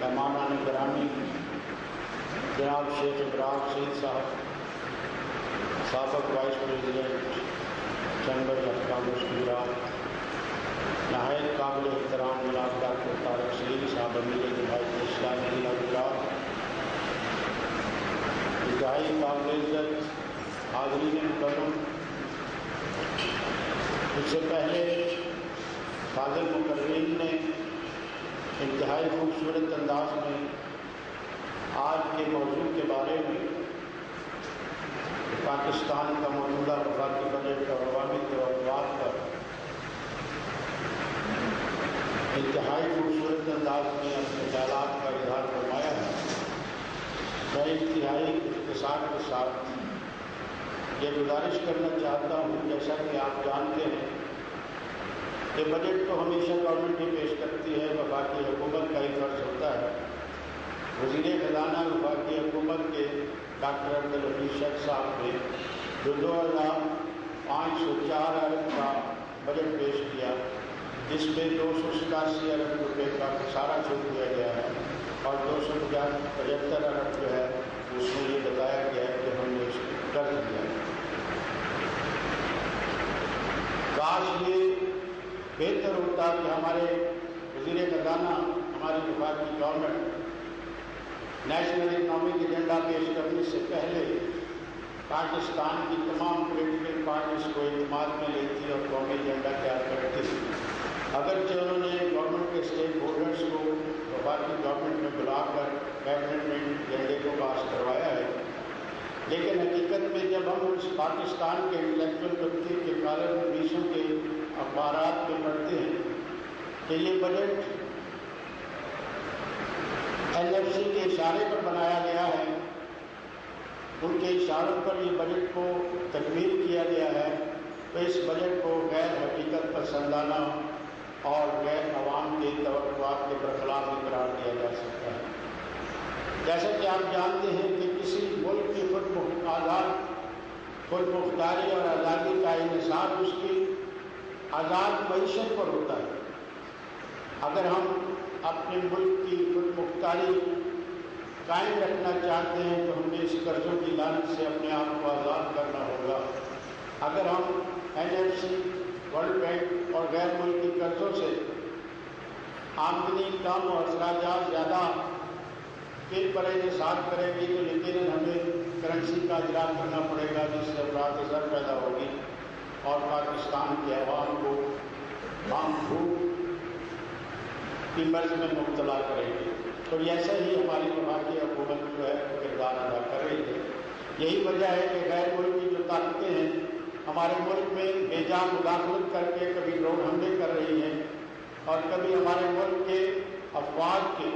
مہمانان گرامی جناب شیخ ابراہیم سعید صاحب، سابق vice president chamber of commerce Gujarat, نہایت قابل احترام جناب ڈاکٹر طارق سلیم صاحب امیر جماعت اسلامی گجرات، انتہائی قابل عزت حاضرین مکرم، اس سے پہلے فاضل مقررین نے انتہائی خوبصورت انداز میں آج کے موضوع کے بارے میں پاکستان کا موجودہ وفاقی بجٹ اور عوامی توقعات پر انتہائی خوبصورت انداز میں اپنے خیالات کا اظہار فرمایا ہے۔ میں انتہائی اختصار کے ساتھ یہ گزارش کرنا چاہتا ہوں، جیسا کہ آپ جانتے ہیں کہ بجٹ تو ہمیشہ گورنمنٹ ہی پیش کرتی ہے، وفاقی حکومت کا ہی فرض ہوتا ہے۔ وزیر خزانہ وفاقی حکومت کے ڈاکٹر عبدالحفیظ شیخ صاحب نے جو 2504 ارب کا بجٹ پیش کیا، جس میں 287 ارب روپے کا خسارہ چھوڑ دیا گیا ہے اور 275 ارب جو ہے اس میں یہ بتایا گیا ہے کہ ہم نے اس کو قرض دیا ہے۔ کاش یہ بہتر ہوتا کہ ہمارے وزیر خزانہ، ہماری وفاقی گورنمنٹ نیشنل اکنامک ایجنڈا پیش کرنے سے پہلے پاکستان کی تمام پولیٹیکل پارٹیز کو اعتماد میں لیتی اور قومی ایجنڈا تیار کرتی۔ اگرچہ انہوں نے گورنمنٹ کے اسٹیک ہولڈرز کو وفاقی گورنمنٹ میں بلا کر کیبنٹ میں ایجنڈے کو پاس کروایا ہے، لیکن حقیقت میں جب ہم اس پاکستان کے انٹلیکچوئل طبقے کے کالم نویسوں کے اخبارات میں پڑھتے ہیں کہ یہ بجٹ NFC کے اشارے پر بنایا گیا ہے، ان کے اشاروں پر یہ بجٹ کو تکمیل کیا گیا ہے، تو اس بجٹ کو غیر حقیقت پسندانہ اور غیر عوام کے توقعات کے برخلاف قرار دیا جا سکتا ہے۔ جیسا کہ آپ جانتے ہیں کہ کسی ملک کی خود مختاری اور آزادی کا انحصار اس کی آزاد معیشت پر ہوتا ہے۔ اگر ہم اپنے ملک کی خود مختاری قائم رکھنا چاہتے ہیں تو ہمیں اس قرضوں کی لعنت سے اپنے آپ کو آزاد کرنا ہوگا۔ اگر ہم NFC، ورلڈ بینک اور غیر ملکی قرضوں سے آمدنی کم اور اخراجات زیادہ کے پر انحصار کریں گے تو یقیناً ہمیں کرنسی کا اجرا کرنا پڑے گا، جس سے افراط زر پیدا ہوگی اور پاکستان کے عوام کو مانگ بھوک کی مرض میں مبتلا کریں گے۔ تو ایسا ہی ہماری وفاقی حکومت جو ہے کردار ادا کر رہی ہے۔ یہی وجہ ہے کہ غیر ملکی جو طاقتیں ہیں ہمارے ملک میں بے جا مداخلت کر کے کبھی ڈرون حملے کر رہی ہیں اور کبھی ہمارے ملک کے افواج کے،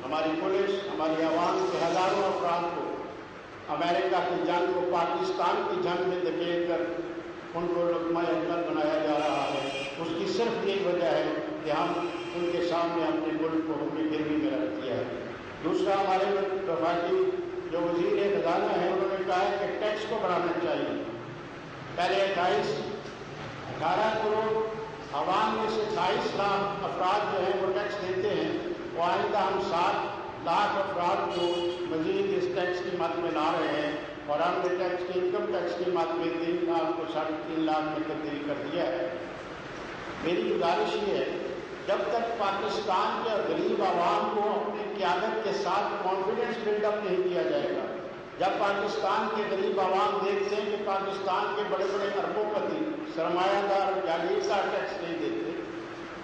ہماری پولیس، ہماری عوام کے ہزاروں افراد کو امریکہ کی جنگ کو پاکستان کی جنگ میں دھکیل کر ان کو لقمہ عمل بنایا جا رہا ہے۔ اس کی صرف یہی وجہ ہے کہ ہم ان کے سامنے اپنے ملک کو ہم نے گروی میں رکھ دیا ہے۔ دوسرا، ہمارے وفاقی جو وزیر خزانہ ہیں انہوں نے کہا ہے کہ ٹیکس کو بڑھانا چاہیے۔ پہلے 18 کروڑ عوام میں سے 28 لاکھ افراد جو ہیں وہ ٹیکس دیتے ہیں، وہ آئندہ ہم 7 لاکھ افراد کو مزید اس ٹیکس کی مد میں لا رہے ہیں اور ہم نے ٹیکس کی انکم ٹیکس کی مد میں 3 لاکھ کو 3.5 لاکھ میں تبدیل کر دیا ہے۔ میری گزارش یہ ہے، جب تک پاکستان کے غریب عوام کو اپنی قیادت کے ساتھ کانفیڈنس بلڈ اپ نہیں کیا جائے گا، جب پاکستان کے غریب عوام دیکھتے ہیں کہ پاکستان کے بڑے بڑے اربوں پتی سرمایہ دار جاگیردار ٹیکس نہیں دیتے،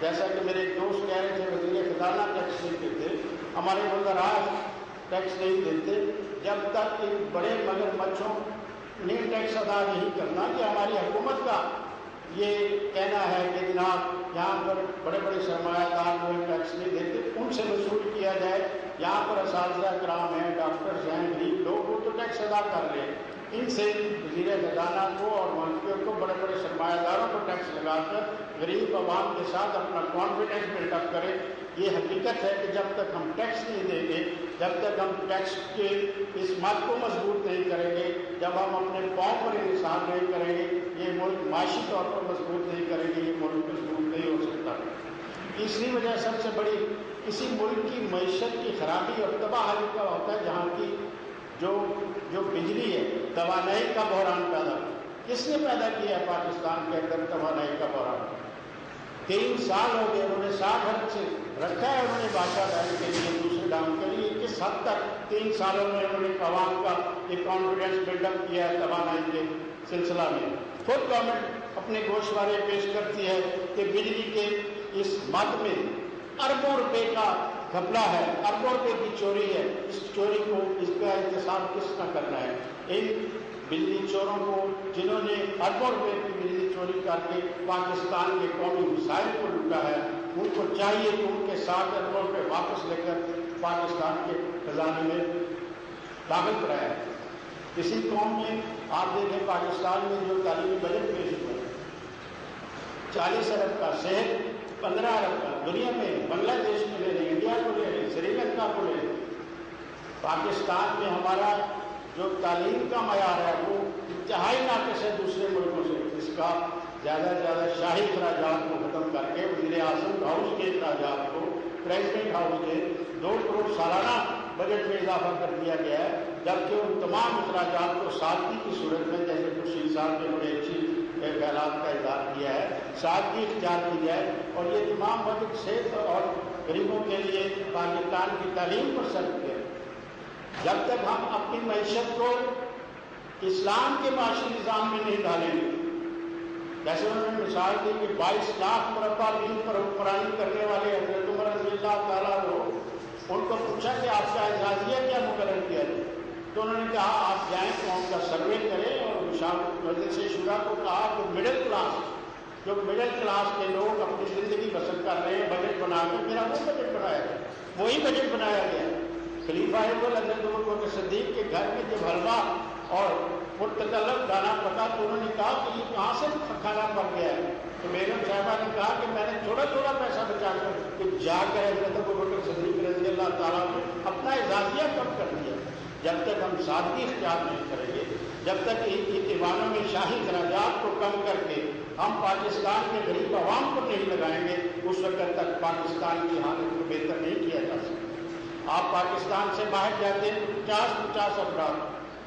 جیسا کہ میرے ایک دوست کہہ رہے تھے وزیر خزانہ ٹیکس نہیں دیتے، ہمارے وزراء ٹیکس نہیں دیتے، جب تک ان بڑے مگر مچھوں نے ٹیکس ادا نہیں کرنا کہ ہماری حکومت کا یہ کہنا ہے کہ جناب یہاں پر بڑے بڑے سرمایہ دار جو ٹیکس نہیں دیتے ان سے وصول کیا جائے، یہاں پر اساتذہ کرام ہیں، ڈاکٹرز ہیں، غریب لوگ وہ تو ٹیکس ادا کر رہے ہیں، ان سے وزیر خزانہ کو اور منتریوں کو، بڑے بڑے سرمایہ داروں کو ٹیکس لگا کر غریب عوام کے ساتھ اپنا کانفیڈنس بلڈ اپ کریں۔ یہ حقیقت ہے کہ جب تک ہم ٹیکس نہیں دیں گے، جب تک ہم ٹیکس کے اس مد کو مضبوط نہیں کریں گے، جب ہم اپنے پاؤں پر انحصار نہیں کریں گے، یہ ملک معاشی طور پر مضبوط نہیں کریں گے، یہ ملک مضبوط نہیں ہو سکتا۔ تیسری وجہ سب سے بڑی کسی ملک کی معیشت کی خرابی اور تباہی کا ہوتا ہے جہاں کی جو بجلی ہے توانائی کا بحران پیدا ہو. کس نے پیدا کیا ہے پاکستان کے اندر توانائی کا بحران؟ 3 سال ہو گئے انہوں نے 60 ارب سے رکھا ہے انہوں نے بادشاہ ڈالنے کے لیے دوسرے ڈاؤن کے لیے. کس حد تک 3 سالوں میں انہوں نے عوام کا ایک کانفیڈنس بلڈ اپ کیا ہے توانائی کے سلسلہ میں؟ خود گورنمنٹ اپنے گوشوارے پیش کرتی ہے کہ بجلی کے اس مد میں اربوں روپے کا گھپلہ ہے، اربوں روپے کی چوری ہے. اس چوری کو، اس کا احتساب کس کا کرنا ہے؟ ان بجلی چوروں کو جنہوں نے اربوں روپے کی بجلی چوری کر کے پاکستان کے قومی مسائل کو لوٹا ہے، ان کو چاہیے کہ ان کے 7 ارب روپے واپس لے کر پاکستان کے خزانے میں داخل کرایا ہے. اسی قوم میں آپ دیکھیں پاکستان میں جو تعلیمی بجٹ پیش ہوا ہے 40 ارب کا، صحت 15 ارب کا. دنیا میں بنگلہ دیش میں لے لیں، انڈیا کو لے لیں، سری لنکا کو لے لیں. پاکستان میں ہمارا جو تعلیم کا معیار ہے وہ انتہائی ناقص ہے دوسرے ملکوں سے. اس کا زیادہ سے زیادہ شاہی اخراجات کو ختم کر کے وزیر اعظم ہاؤس کے اخراجات کو پریزیڈنٹ ہاؤس کے 2 کروڑ سالانہ بجٹ میں اضافہ کر دیا گیا ہے، جبکہ ان تمام اخراجات کو سادگی کی صورت میں، جیسے خورشید صاحب نے بڑے اچھی خیالات کا اظہار کیا ہے، سادگی اختیار کی جائے اور یہ تمام بجٹ صحت اور غریبوں کے لیے پاکستان کی تعلیم پر صرف کیا. جب تک ہم اپنی معیشت کو اسلام کے معاشی نظام میں نہیں ڈالیں گے، جیسے انہوں نے مثال دی کہ 22 لاکھ مربع میل پر حکمرانی کرنے والے حضرت عمر رضی اللہ تعالیٰ عنہ، ان کو پوچھا کہ آپ کا اعزازیہ کیا مقرر کیا جائے؟ تو انہوں نے کہا آپ جائیں قوم کا سروے کریں، اور مجلس شورا کو کہا کہ مڈل کلاس کے لوگ اپنی زندگی بسر کر رہے ہیں بجٹ بنا کے، میرا وہ بجٹ بنایا گیا، وہی بجٹ بنایا گیا. خلیفہ حضرت عمر بکر صدیق کے گھر میں جب حلوہ اور پرتکلف دانا پکا تو انہوں نے کہا کہ یہ کہاں سے کھانا پک گیا ہے؟ تو بیگم صاحبہ نے کہا کہ میں نے تھوڑا تھوڑا پیسہ بچا کر کہ جا کر حضرت ابو بکر صدیق رضی اللہ تعالیٰ نے اپنا اعزازیہ کم کر دیا. جب تک ہم سادگی اختیار نہیں کریں گے، جب تک ایوانوں میں شاہی اخراجات کو کم کر کے ہم پاکستان کے غریب عوام کو نہیں لگائیں گے، اس وقت تک پاکستان کی حالت کو بہتر نہیں کیا جا سکتا. آپ پاکستان سے باہر جاتے ہیں 50 افراد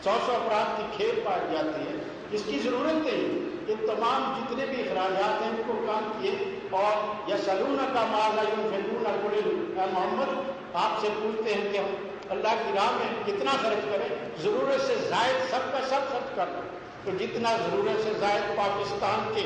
100 افراد کی کھیل پائی جاتی ہے. اس کی ضرورت نہیں. یہ تمام جتنے بھی اخراجات ہیں ان کو کام کیے. اور یسألونک ماذا ينفقون قل اے محمد آپ سے پوچھتے ہیں کہ ہم اللہ کی راہ میں کتنا خرچ کریں؟ ضرورت سے زائد سب کا سب خرچ کر دیں. تو جتنا ضرورت سے زائد پاکستان کے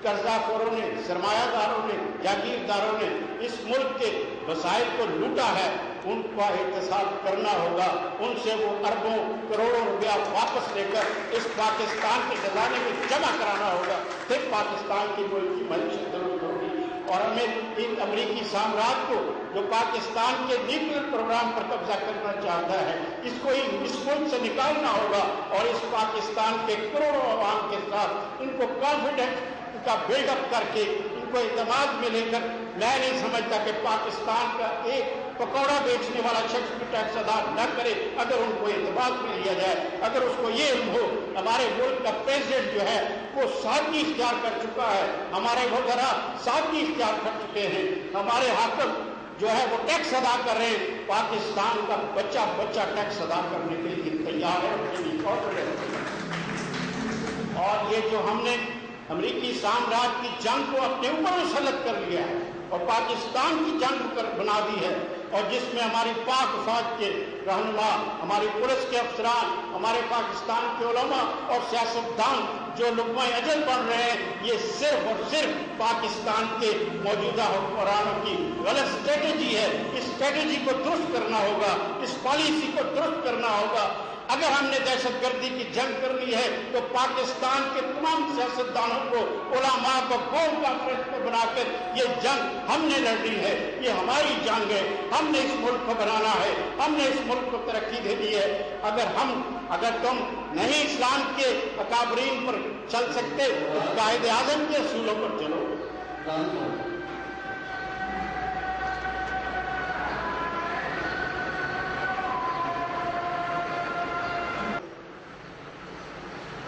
قرضہ خوروں نے، سرمایہ داروں نے، جاگیرداروں نے اس ملک کے وسائل کو لوٹا ہے، ان کا احتساب کرنا ہوگا. ان سے وہ اربوں کروڑوں روپیہ واپس لے کر اس پاکستان کے خزانے میں جمع کرانا ہوگا. پھر پاکستان کی ملک کی معیشت درست ہوگی. اور ہمیں ان امریکی سامراج کو جو پاکستان کے نیوکلیر پروگرام پر قبضہ کرنا چاہتا ہے، اس کو اس ملک سے نکالنا ہوگا اور اس پاکستان کے کروڑوں عوام کے ساتھ ان کو کانفیڈنس کا بلڈ اپ کر کے ان کو اعتماد میں لے کر، میں نہیں سمجھتا کہ پاکستان کا ایک پکوڑا بیچنے والا شخص بھی ٹیکس ادا نہ کرے اگر ان کو اعتماد میں لیا جائے. اگر اس کو یہ علم ہو ہمارے ملک کا پریزیڈنٹ جو ہے وہ سادگی اختیار کر چکا ہے، ہمارے وزراء سادگی اختیار کر چکے ہیں، ہمارے حاکم جو ہے وہ ٹیکس ادا کر رہے ہیں، پاکستان کا بچہ ٹیکس ادا کرنے کے لیے تیار ہے. اور یہ جو ہم نے امریکی سامراج کی جنگ کو اپنے اوپر مسلط کر لیا ہے اور پاکستان کی جنگ بنا دی ہے، اور جس میں ہماری پاک فوج کے رہنما، ہماری پولیس کے افسران، ہمارے پاکستان کے علماء اور سیاستدان جو لقمہ اجل بن رہے ہیں، یہ صرف اور صرف پاکستان کے موجودہ حکمرانوں کی غلط اسٹریٹجی ہے. اس اسٹریٹجی کو درست کرنا ہوگا، اس پالیسی کو درست کرنا ہوگا. اگر ہم نے دہشت گردی کی جنگ کرنی ہے تو پاکستان کے تمام سیاستدانوں کو، علماء کو قوم کانفرنس میں بنا کر یہ جنگ ہم نے لڑنی ہے. یہ ہماری جنگ ہے، ہم نے اس ملک کو بنانا ہے، ہم نے اس ملک کو ترقی دینی ہے. اگر تم نہیں اسلام کے اکابرین پر چل سکتے تو قائد اعظم کے اصولوں پر چلو.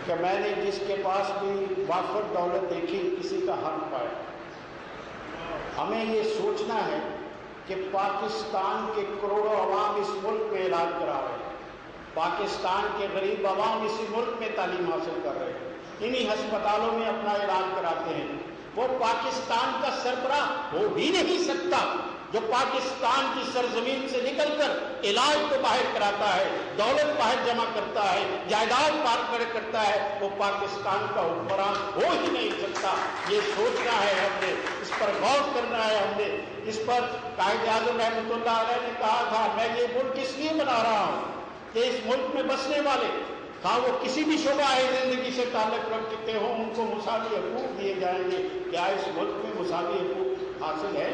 کہ میں نے جس کے پاس بھی وافر دولت دیکھی کسی کا حق پایا. ہمیں یہ سوچنا ہے کہ پاکستان کے کروڑوں عوام اس ملک میں علاج کرا رہے ہیں، پاکستان کے غریب عوام اسی ملک میں تعلیم حاصل کر رہے ہیں، انہی ہسپتالوں میں اپنا علاج کراتے ہیں۔ وہ پاکستان کا سربراہ ہو ہی نہیں سکتا جو پاکستان کی سرزمین سے نکل کر علاج کو باہر کراتا ہے، دولت باہر جمع کرتا ہے، جائیداد باہر کرتا ہے، وہ پاکستان کا حکمران ہو ہی نہیں سکتا۔ یہ سوچنا ہے ہم نے، اس پر غور کرنا ہے ہم نے۔ اس پر قائد اعظم رحمۃ اللہ علیہ نے کہا تھا میں یہ ملک اس لیے بنا رہا ہوں کہ اس ملک میں بسنے والے ہاں وہ کسی بھی شعبہ زندگی سے تعلق رکھتے ہوں ان کو مساوی حقوق دیے جائیں گے۔ کیا اس ملک میں مساوی حقوق حاصل ہے؟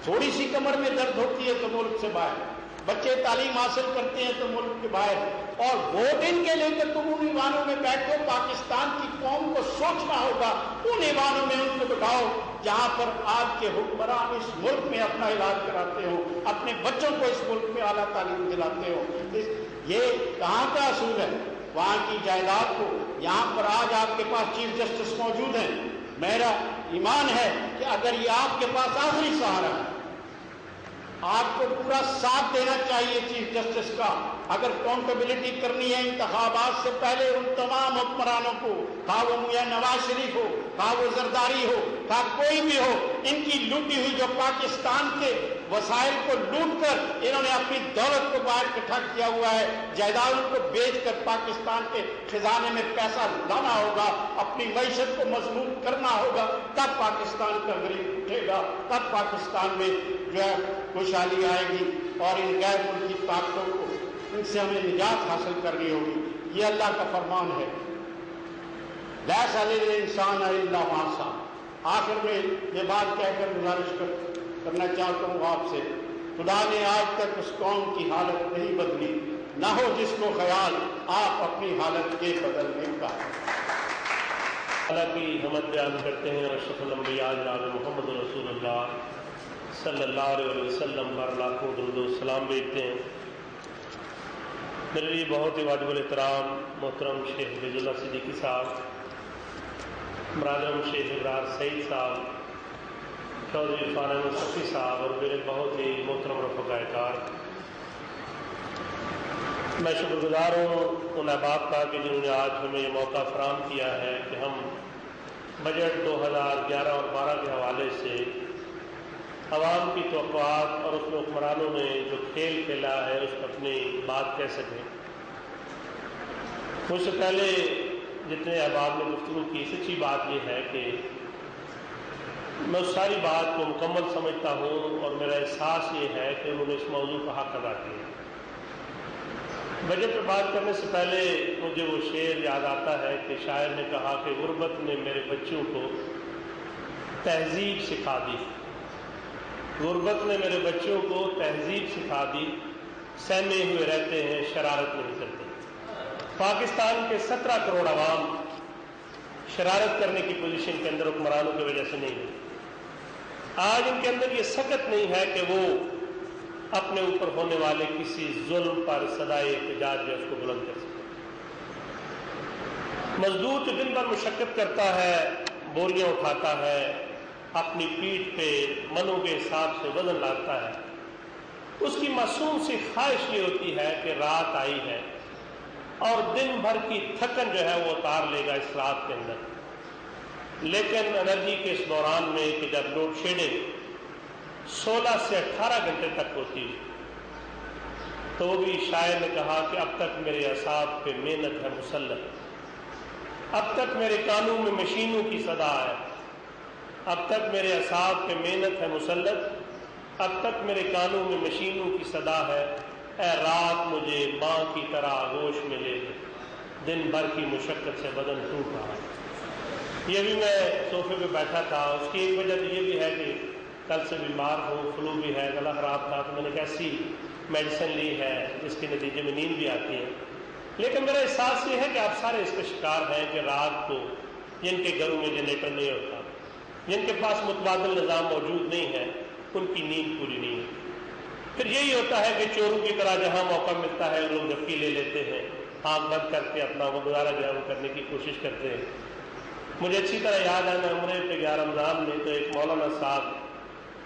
تھوڑی سی کمر میں درد ہوتی ہے تو ملک سے باہر، بچے تعلیم حاصل کرتے ہیں تو ملک کے باہر، اور ووٹ ان کے لے کر تم ان ایوانوں میں بیٹھو۔ پاکستان کی قوم کو سوچنا ہوگا، ان ایوانوں میں ان کو بٹھاؤ جہاں پر آپ کے حکمران اس ملک میں اپنا علاج کراتے ہو، اپنے بچوں کو اس ملک میں اعلیٰ تعلیم دلاتے ہو۔ یہ کہاں کا اصول ہے؟ وہاں کی جائیداد کو، یہاں پر آج آپ کے پاس چیف جسٹس موجود ہیں، میرا ایمان ہے کہ اگر یہ آپ کے پاس آخری سہارا ہے، آپ کو پورا ساتھ دینا چاہیے چیف جسٹس کا۔ اگر اکاؤنٹیبلٹی کرنی ہے انتخابات سے پہلے ان تمام حکمرانوں کو، خواہ وہ میاں نواز شریف ہو، خواہ وہ زرداری ہو، خواہ کوئی بھی ہو، ان کی لوٹی ہوئی جو پاکستان کے وسائل کو لوٹ کر انہوں نے اپنی دولت کو باہر اکٹھا کیا ہوا ہے، جائیدادوں کو بیچ کر پاکستان کے خزانے میں پیسہ لانا ہوگا، اپنی معیشت کو مضبوط کرنا ہوگا، تب پاکستان کا غریب اٹھے گا، تب پاکستان میں جو ہے خوشحالی آئے گی، اور ان غیر ملکی طاقتوں کو ان سے ہمیں نجات حاصل کرنی ہوگی۔ یہ اللہ کا فرمان ہے، لیس علی الانسان الا ما سعی۔ آخر میں یہ بات کہہ کر گزارش کرنا چاہتا ہوں آپ سے، خدا نے آج تک اس قوم کی حالت نہیں بدلی، نہ ہو جس کو خیال آپ اپنی حالت کے بدلنے کا۔ اللہ کی حمد بیان کرتے ہیں اشرف الانبیاء جناب محمد رسول اللہ صلی اللہ علیہ وسلم پر لاکھوں درود و سلام بھیجتے ہیں۔ میرے لیے بہت ہی واجب الاحترام محترم شیخ فیض اللہ صدیقی صاحب، برادرم شیخ ابرار سعید صاحب، چودھری عرفان احمد صفی صاحب، اور میرے بہت ہی محترم رفقائے کار، میں شکر گزار ہوں ان احباب کا کہ جنہوں نے آج ہمیں یہ موقع فراہم کیا ہے کہ ہم بجٹ 2011 اور 12 کے حوالے سے عوام کی توقعات اور اس میں حکمرانوں نے جو کھیل کھیلا ہے اس پر اپنی بات کہہ سکیں۔ مجھ سے پہلے جتنے احباب نے گفتگو کی، سچی بات یہ ہے کہ میں اس ساری بات کو مکمل سمجھتا ہوں، اور میرا احساس یہ ہے کہ انہوں نے اس موضوع کا حق ادا کیا۔ بجٹ پر بات کرنے سے پہلے مجھے وہ شعر یاد آتا ہے کہ شاعر نے کہا کہ غربت نے میرے بچوں کو تہذیب سکھا دی، غربت نے میرے بچوں کو تہذیب سکھا دی، سہمے ہوئے رہتے ہیں شرارت نہیں کرتے۔ پاکستان کے 17 کروڑ عوام شرارت کرنے کی پوزیشن کے اندر حکمرانوں کی وجہ سے نہیں ہے۔ آج ان کے اندر یہ سکت نہیں ہے کہ وہ اپنے اوپر ہونے والے کسی ظلم پر صدائے احتجاج جو اس کو بلند کر سکے۔ مزدور جو دن بھر مشقت کرتا ہے، بوریاں اٹھاتا ہے، اپنی پیٹھ پہ منوں کے حساب سے وزن لاتا ہے، اس کی معصوم سی خواہش یہ ہوتی ہے کہ رات آئی ہے اور دن بھر کی تھکن جو ہے وہ اتار لے گا اس رات کے اندر۔ لیکن انرجی کے اس دوران میں کہ جب لوڈ شیڈنگ 16 سے 18 گھنٹے تک ہوتی تو وہ بھی شاعر نے کہا کہ اب تک میرے اعصاب پہ محنت ہے مسلط، اب تک میرے کانوں میں مشینوں کی صدا ہے، اب تک میرے اعصاب پہ محنت ہے مسلط، اب تک میرے کانوں میں مشینوں کی صدا ہے، اے رات مجھے ماں کی طرح آغوش میں لے لے، دن بھر کی مشقت سے بدن ٹوٹ رہا ہے۔ یہ بھی میں صوفے پہ بیٹھا تھا، اس کی ایک وجہ تو یہ بھی ہے کہ کل سے بیمار ہوں، فلو بھی ہے، گلا خراب تھا، تو میں نے ایک ایسی میڈیسن لی ہے جس کے نتیجے میں نیند بھی آتی ہے۔ لیکن میرا احساس یہ ہے کہ آپ سارے اس کے شکار ہیں کہ رات کو جن کے گھروں میں جنریٹر نہیں ہوتا، جن کے پاس متبادل نظام موجود نہیں ہے، ان کی نیند پوری نہیں ہے۔ پھر یہی ہوتا ہے کہ چوروں کی طرح جہاں موقع ملتا ہے لوگ جھپکی لے لیتے ہیں، آنکھ بند کر کے اپنا وہ گزارا جو ہے وہ کرنے کی کوشش کرتے ہیں۔ مجھے اچھی طرح یاد ہے، میں عمرے پہ گیا رمضان میں، تو ایک مولانا صاحب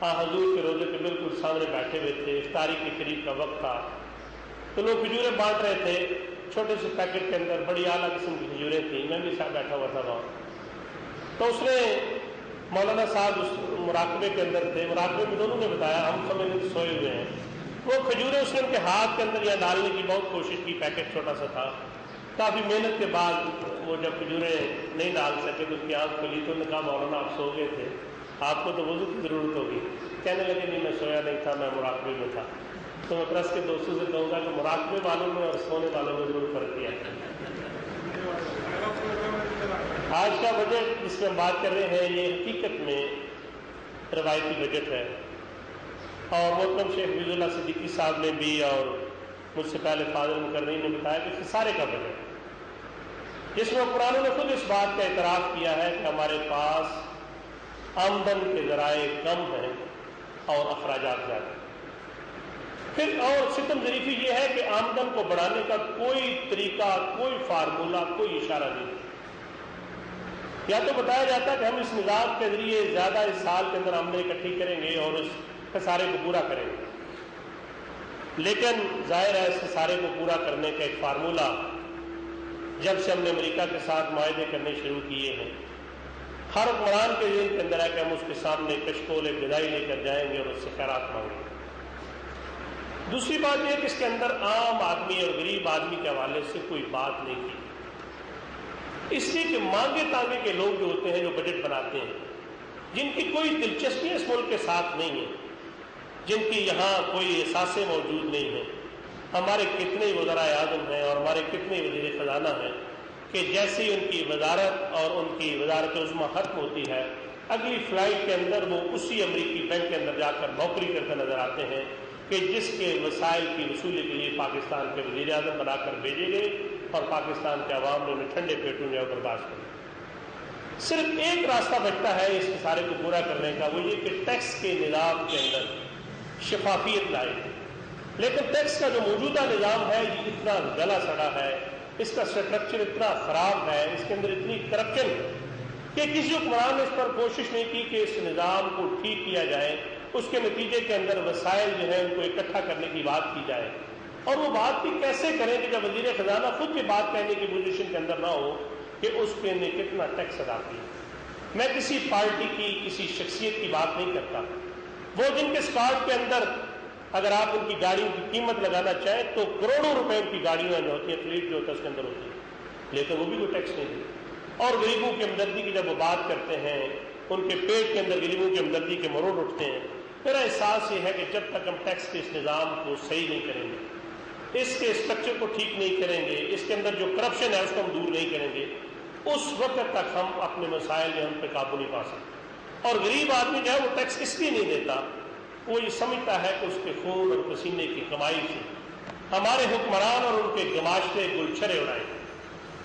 حضور کے روزے کے بالکل سامنے بیٹھے ہوئے تھے، افطاری کے قریب کا وقت تھا، تو لوگ کھجوریں بانٹ رہے تھے، چھوٹے سے پیکٹ کے اندر بڑی اعلیٰ قسم کی کھجوریں تھیں، میں بھی ساتھ بیٹھا ہوا تھا وہاں۔ تو اس نے مولانا صاحب اس مراقبے کے اندر تھے، مراقبے میں دونوں نے بتایا، ہم سب میں سوئے ہوئے ہیں، وہ کھجوریں اس نے ان کے ہاتھ کے اندر یا ڈالنے کی بہت کوشش کی، پیکٹ چھوٹا سا تھا، کافی محنت کے بعد وہ جب کھجوریں نہیں ڈال سکے تو ان کی آنکھ کھلی، تو انہوں نے کہا مولانا آپ سو گئے تھے، آپ کو تو وضو کی ضرورت ہوگی۔ کہنے لگے نہیں میں سویا نہیں تھا، میں مراقبے میں تھا۔ تو میں پریس کے دوستوں سے کہوں گا کہ مراقبے والوں میں اور سونے والوں میں ضرور فرق کیا ہے۔ آج کا بجٹ جس میں ہم بات کر رہے ہیں یہ حقیقت میں روایتی بجٹ ہے، اور محترم شیخ حفیظ اللہ صدیقی صاحب نے بھی اور مجھ سے پہلے فاضل مکرمی نے بتایا کہ خسارے کا بجٹ، جس میں قرآن نے خود اس بات کا اعتراف کیا ہے کہ ہمارے پاس آمدن کے ذرائع کم ہیں اور اخراجات زیادہ۔ پھر اور ستم ظریفی یہ ہے کہ آمدن کو بڑھانے کا کوئی طریقہ، کوئی فارمولہ، کوئی اشارہ نہیں، یا تو بتایا جاتا ہے کہ ہم اس نظام کے ذریعے زیادہ اس سال کے اندر آمدنی اکٹھی کریں گے اور اس خسارے کو پورا کریں گے، لیکن ظاہر ہے اس خسارے کو پورا کرنے کا ایک فارمولہ جب سے ہم نے امریکہ کے ساتھ معاہدے کرنے شروع کیے ہیں، ہر حکمران کے ذہن کے اندر ہے کہ ہم اس کے سامنے کشکول غذائی لے کر جائیں گے اور اس سے خیرات مانگیں گے۔ دوسری بات یہ کہ اس کے اندر عام آدمی اور غریب آدمی کے حوالے سے کوئی بات نہیں کی، اس لیے کہ مانگے تانگے کے لوگ جو ہوتے ہیں، جو بجٹ بناتے ہیں، جن کی کوئی دلچسپی اس ملک کے ساتھ نہیں ہے، جن کی یہاں کوئی احساسیں موجود نہیں ہیں، ہمارے کتنے وزراء اعظم ہیں اور ہمارے کتنے وزیر خزانہ ہیں کہ جیسے ہی ان کی وزارت اور ان کی وزارت عظمیٰ ختم ہوتی ہے، اگلی فلائٹ کے اندر وہ اسی امریکی بینک کے اندر جا کر نوکری کرتے نظر آتے ہیں کہ جس کے وسائل کی وصولی کے لیے پاکستان کے وزیر اعظم بنا کر بھیجے گئے اور پاکستان کے عوام نے انہیں ٹھنڈے پیٹوں میں برداشت کیا۔ صرف ایک راستہ بچتا ہے اس خسارے کو پورا کرنے کا، وہ یہ کہ ٹیکس کے نظام کے اندر شفافیت لائے، لیکن ٹیکس کا جو موجودہ نظام ہے یہ اتنا گلا سڑا ہے، اس کا سٹرکچر اتنا خراب ہے، اس کے اندر اتنی کرپشن کہ کسی حکمران نے اس پر کوشش نہیں کی کہ اس نظام کو ٹھیک کیا جائے، اس کے نتیجے کے اندر وسائل جو ہیں ان کو اکٹھا کرنے کی بات کی جائے، اور وہ بات بھی کیسے کریں کہ جب وزیر خزانہ خود بھی بات کہنے کی پوزیشن کے اندر نہ ہو کہ اس پہ نے کتنا ٹیکس ادا کیا۔ میں کسی پارٹی کی، کسی شخصیت کی بات نہیں کرتا، وہ جن کے اسکارٹ کے اندر اگر آپ ان کی گاڑیوں کی قیمت لگانا چاہیں تو کروڑوں روپے ان کی گاڑیاں جو ہوتی ہیں، فلیٹ جو ہوتا ہے اس کے اندر ہوتی ہے، لیکن وہ بھی کوئی ٹیکس نہیں دیتے، اور غریبوں کی ہمدردی کی جب وہ بات کرتے ہیں، ان کے پیٹ کے اندر غریبوں کی ہمدردی کے مروڑ اٹھتے ہیں۔ میرا احساس یہ ہے کہ جب تک ہم ٹیکس کے اس نظام کو صحیح نہیں کریں گے، اس کے اسٹرکچر کو ٹھیک نہیں کریں گے، اس کے اندر جو کرپشن ہے اس کو ہم دور نہیں کریں گے، اس وقت تک ہم اپنے مسائل میں ہم پہ قابو نہیں پا سکتے۔ اور غریب آدمی جو ہے وہ ٹیکس اس لیے نہیں دیتا، وہ یہ سمجھتا ہے کہ اس کے خون اور پسینے کی کمائی سے ہمارے حکمران اور ان کے گماشتے گلچھرے اڑائیں۔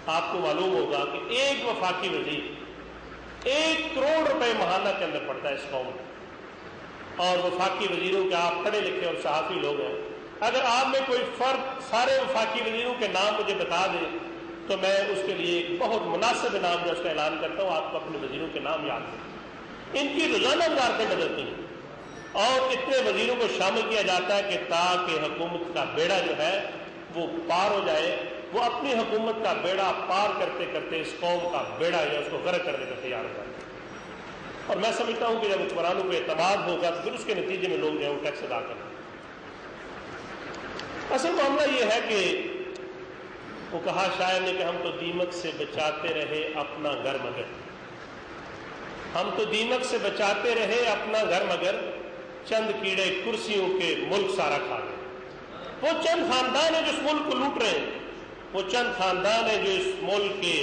آپ کو معلوم ہوگا کہ ایک وفاقی وزیر 1 کروڑ روپے ماہانہ کے اندر پڑتا ہے اس قوم میں، اور وفاقی وزیروں کے آپ پڑھے لکھے اور صحافی لوگ ہیں، اگر آپ میں کوئی فرق سارے وفاقی وزیروں کے نام مجھے بتا دیں تو میں اس کے لیے ایک بہت مناسب نام جو اس کا اعلان کرتا ہوں، آپ کو اپنے وزیروں کے نام یاد کریں۔ ان کی روزانہ وزارتیں بدلتی ہیں اور اتنے وزیروں کو شامل کیا جاتا ہے کہ تاکہ حکومت کا بیڑا جو ہے وہ پار ہو جائے، وہ اپنی حکومت کا بیڑا پار کرتے کرتے اس قوم کا بیڑا یا اس کو غرق کرنے کا تیار ہو جائے۔ اور میں سمجھتا ہوں کہ جب حکمرانوں کو اعتماد ہوگا تو پھر اس کے نتیجے میں لوگ جو ہے وہ ٹیکس ادا کریں۔ اصل معاملہ یہ ہے کہ وہ کہا شاعر نے کہ ہم تو دیمک سے بچاتے رہے اپنا گھر مگر، ہم تو دیمک سے بچاتے رہے اپنا گھر مگر، چند کیڑے کرسیوں کے ملک سارا کھا گئے۔ وہ چند خاندان ہیں جو اس ملک کو لوٹ رہے ہیں، وہ چند خاندان ہیں جو اس ملک کی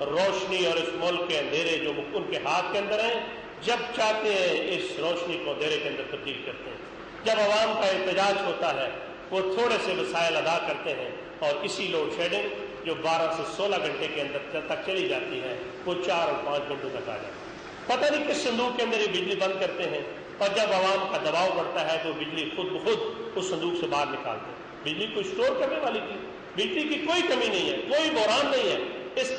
روشنی اور اس ملک کے اندھیرے جو ان کے ہاتھ کے اندر ہیں، جب چاہتے ہیں اس روشنی کو اندھیرے کے اندر تبدیل کرتے ہیں۔ جب عوام کا احتجاج ہوتا ہے وہ تھوڑے سے وسائل ادا کرتے ہیں، اور اسی لوڈ شیڈنگ جو 12 سے 16 گھنٹے کے اندر تک چلی جاتی ہے وہ 4 اور 5 گھنٹوں تک آ جاتی ہے۔ پتہ نہیں کس صندوق کے اندر یہ بجلی بند کرتے ہیں، اور جب عوام کا دباؤ بڑھتا ہے تو بجلی خود بخود اس صندوق سے باہر نکالتے ہیں۔ بجلی کو اسٹور کرنے والی تھی، بجلی کی کوئی کمی نہیں ہے، کوئی بحران نہیں ہے۔ اس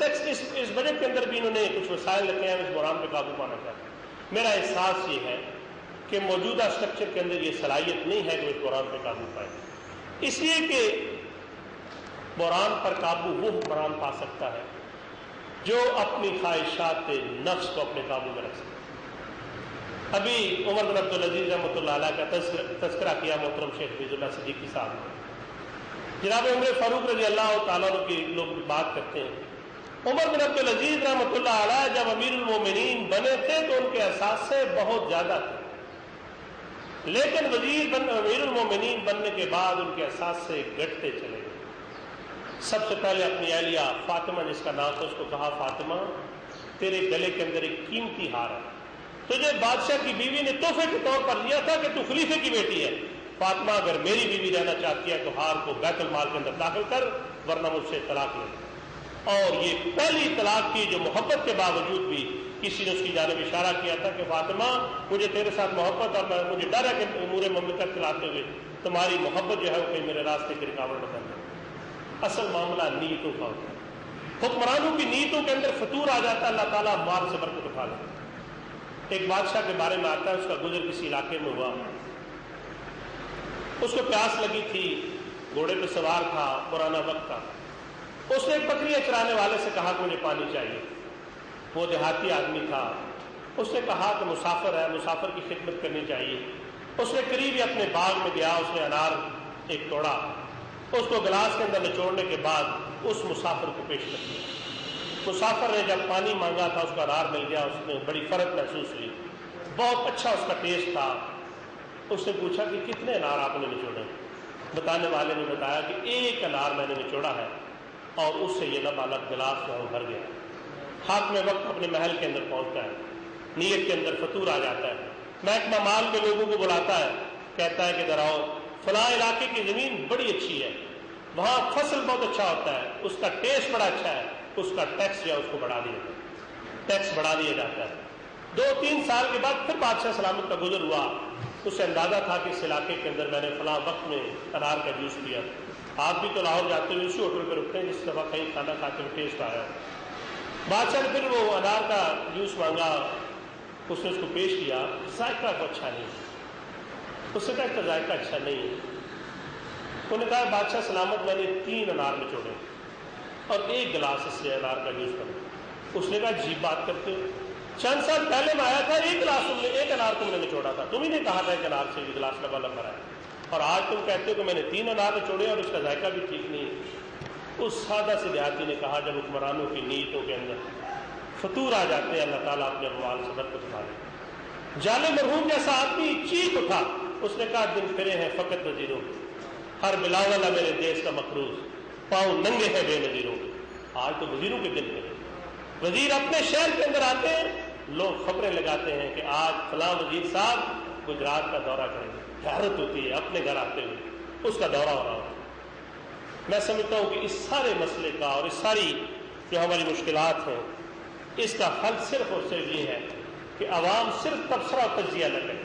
بجٹ کے اندر بھی انہوں نے کچھ وسائل رکھے ہیں، اس بحران پہ قابو پانا چاہتے ہیں۔ میرا احساس یہ ہے کہ موجودہ اسٹرکچر کے اندر یہ صلاحیت نہیں ہے کہ وہ بحران پہ قابو پائے، اس لیے کہ بحران پر قابو وہ حکمران پا سکتا ہے جو اپنی خواہشات نفس کو اپنے قابو میں رکھ سکتا ہے۔ ابھی عمر بن عبدالعزیز رحمۃ اللہ علیہ کا تذکرہ کیا محترم شیخ فیض اللہ صدیقی صاحب نے۔ جناب عمر فاروق رضی اللہ تعالیٰ عنہ کی لوگ بات کرتے ہیں، عمر بن عبدالعزیز رحمۃ اللہ علیہ جب امیر المومنین بنے تھے تو ان کے اثاثے بہت زیادہ تھے، لیکن امیر المومنین بننے کے بعد ان کے اثاثے گھٹتے چلے گئے۔ سب سے پہلے اپنی اہلیہ فاطمہ جس کا نام تھا اس کو کہا، فاطمہ تیرے گلے کے اندر ایک قیمتی ہار ہے، تجھے بادشاہ کی بیوی نے تحفے کے طور پر دیا تھا کہ تو خلیفے کی بیٹی ہے، فاطمہ اگر میری بیوی رہنا چاہتی ہے تو ہار کو بیت المال کے اندر داخل کر، ورنہ مجھ سے طلاق لے۔ اور یہ پہلی طلاق کی جو محبت کے باوجود بھی کسی نے اس کی جانب اشارہ کیا تھا کہ فاطمہ مجھے تیرے ساتھ محبت، اور مجھے ڈر ہے کہ امور مملکت چلاتے ہوئے تمہاری محبت جو ہے وہ کہیں میرے راستے کی رکاوٹ نہ بن جائے۔ اصل معاملہ نیتوں کا ہوتا ہے، حکمرانوں کی نیتوں کے اندر فتور آ جاتا ہے، اللہ تعالیٰ مال سے برکت اٹھا لیتا ہے۔ ایک بادشاہ کے بارے میں آتا ہے، اس کا گزر کسی علاقے میں ہوا، اس کو پیاس لگی تھی، گھوڑے پہ سوار تھا، پرانا وقت تھا، اس نے ایک بکریاں چرانے والے سے کہا کہ مجھے پانی چاہیے۔ وہ دیہاتی آدمی تھا، اس نے کہا کہ مسافر ہے، مسافر کی خدمت کرنی چاہیے۔ اس نے قریب ہی اپنے باغ میں گیا، اس نے انار ایک توڑا، اس کو گلاس کے اندر نچوڑنے کے بعد اس مسافر کو پیش کر دیا۔ مسافر نے جب پانی مانگا تھا، اس کا انار مل گیا، اس نے بڑی فرق محسوس ہوئی، بہت اچھا اس کا ٹیسٹ تھا۔ اس نے پوچھا کہ کتنے انار آپ نے نچوڑے؟ بتانے والے نے بتایا کہ ایک انار میں نے نچوڑا ہے، اور اس سے یہ نابالغ گلاس جو بھر گیا۔ حاکم وقت اپنے محل کے اندر پہنچتا ہے، نیت کے اندر فتور آ جاتا ہے، محکمہ مال کے لوگوں کو بلاتا ہے، کہتا ہے کہ ذرا آؤ، فلاں علاقے کی زمین بڑی اچھی ہے، وہاں فصل بہت اچھا ہوتا ہے، اس کا ٹیسٹ بڑا اچھا ہے، اس کا ٹیکس جو ہے اس کو بڑھا دیا جاتا ہے، ٹیکس بڑھا دیا جاتا ہے۔ 2-3 سال کے بعد پھر بادشاہ سلامت کا گزر ہوا، اس سے اندازہ تھا کہ اس علاقے کے اندر میں نے فلاں وقت میں انار کا جوس پیا۔ آپ بھی تو لاہور جاتے ہوئے اسی ہوٹل پہ رکتے ہیں جس دفعہ کہیں کھانا کھاتے ہوئے ٹیسٹ آیا۔ بادشاہ نے پھر وہ انار کا جوس مانگا، اس نے اس کو پیش کیا، ذائقہ کو اچھا نہیں، اس نے کہا اس کا ذائقہ اچھا نہیں ہے۔ انہوں نے کہا بادشاہ سلامت میں نے 3 انار نچوڑے اور 1 گلاس اس سے انار کا جوس کروں۔ اس نے کہا عجیب بات کرتے ہو، چند سال پہلے میں آیا تھا، 1 گلاس تم نے، 1 انار تم نے نچوڑا تھا، تم ہی نے کہا تھا کہ انار سے بھی گلاس لبا لمبا ہے، اور آج تم کہتے ہو کہ میں نے 3 انار نچوڑے اور اس کا ذائقہ بھی ٹھیک نہیں ہے۔ اس سادہ سے دیہاتی نے کہا جب حکمرانوں کی نیتوں کے اندر فتور آ جاتے ہیں، اللہ تعالیٰ اپنے اموال سے برکت اٹھا لے۔ جالے مرحوم جیسا آدمی چیخ اٹھا، اس نے کہا دن پھرے ہیں فقط وزیروں، ہر بلاولا میرے دیش کا مقروض، پاؤں ننگے ہیں بے نظیروں۔ آج تو وزیروں کے دن پھرے، وزیر اپنے شہر کے اندر آتے ہیں، لوگ خبریں لگاتے ہیں کہ آج فلاں وزیر صاحب گجرات کا دورہ کریں گے، حیرت ہوتی ہے اپنے گھر آتے ہوئے اس کا دورہ ہو رہا ہوتا ہے۔ میں سمجھتا ہوں کہ اس سارے مسئلے کا اور اس ساری جو ہماری مشکلات ہیں، اس کا حل صرف اور صرف یہ ہے کہ عوام صرف تبصرہ اور تجزیہ نہ کرے،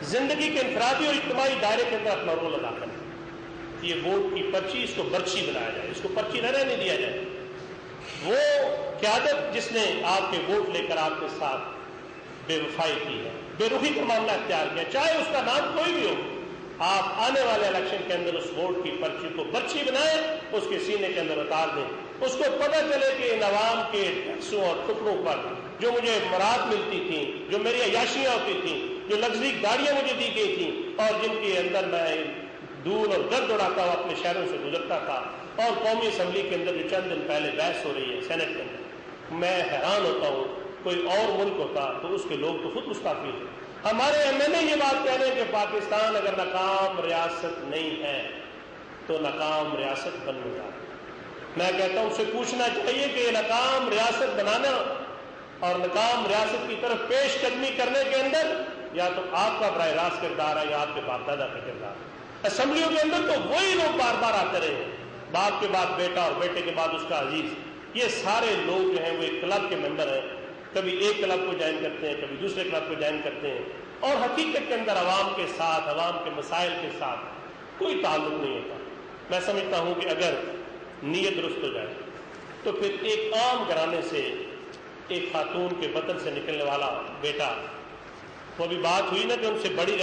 زندگی کے انفرادی اور اجتماعی دائرے کے اندر اپنا رول ادا کرے۔ یہ ووٹ کی پرچی، اس کو برچی بنایا جائے، اس کو پرچی نہ رہنے دیا جائے۔ وہ قیادت جس نے آپ کے ووٹ لے کر آپ کے ساتھ بے وفائی کی ہے، بے رخی کا معاملہ اختیار کیا، چاہے اس کا نام کوئی بھی ہو، آپ آنے والے الیکشن کے اندر اس ووٹ کی پرچی کو برچی بنائیں، اس کے سینے کے اندر اتار دیں، اس کو پتہ چلے کہ ان عوام کے ٹیکسوں اور ٹکڑوں پر جو مجھے مراد ملتی تھیں، جو میری عیاشیاں ہوتی تھیں، جو لگژری گاڑیاں مجھے دی گئی تھیں، اور جن کے اندر میں دھول اور گرد اڑاتا ہوا اپنے شہروں سے گزرتا تھا، اور قومی اسمبلی کے اندر جو چند دن پہلے بحث ہو رہی ہے سینٹ کے اندر، میں حیران ہوتا ہوں، کوئی اور ملک ہوتا تو اس کے لوگ تو خود مستعفی ہوتے۔ ہمارے ایم این اے یہ بات کہہ رہے ہیں کہ پاکستان اگر ناکام ریاست نہیں ہے تو ناکام ریاست بن گیا۔ میں کہتا ہوں اسے پوچھنا چاہیے کہ یہ ناکام ریاست بنانا اور ناکام ریاست کی طرف پیش قدمی کرنے کے اندر یا تو آپ کا براہ راست کردار ہے یا آپ کے باپ دادا کا کردار ہے۔ اسمبلیوں کے اندر تو وہی لوگ بار بار آتے رہے، باپ کے بعد بیٹا اور بیٹے کے بعد اس کا عزیز، یہ سارے لوگ جو ہیں وہ ایک کلب کے ممبر ہیں، کبھی ایک کلب کو جوائن کرتے ہیں، کبھی دوسرے کلب کو جوائن کرتے ہیں، اور حقیقت کے اندر عوام کے ساتھ، عوام کے مسائل کے ساتھ کوئی تعلق نہیں ہوتا۔ میں سمجھتا ہوں کہ اگر نیت درست ہو جائے تو پھر ایک عام گھرانے سے، ایک خاتون کے بطن سے نکلنے والا بیٹا وہ بھی بات ہوئی نا کہ ان سے بڑی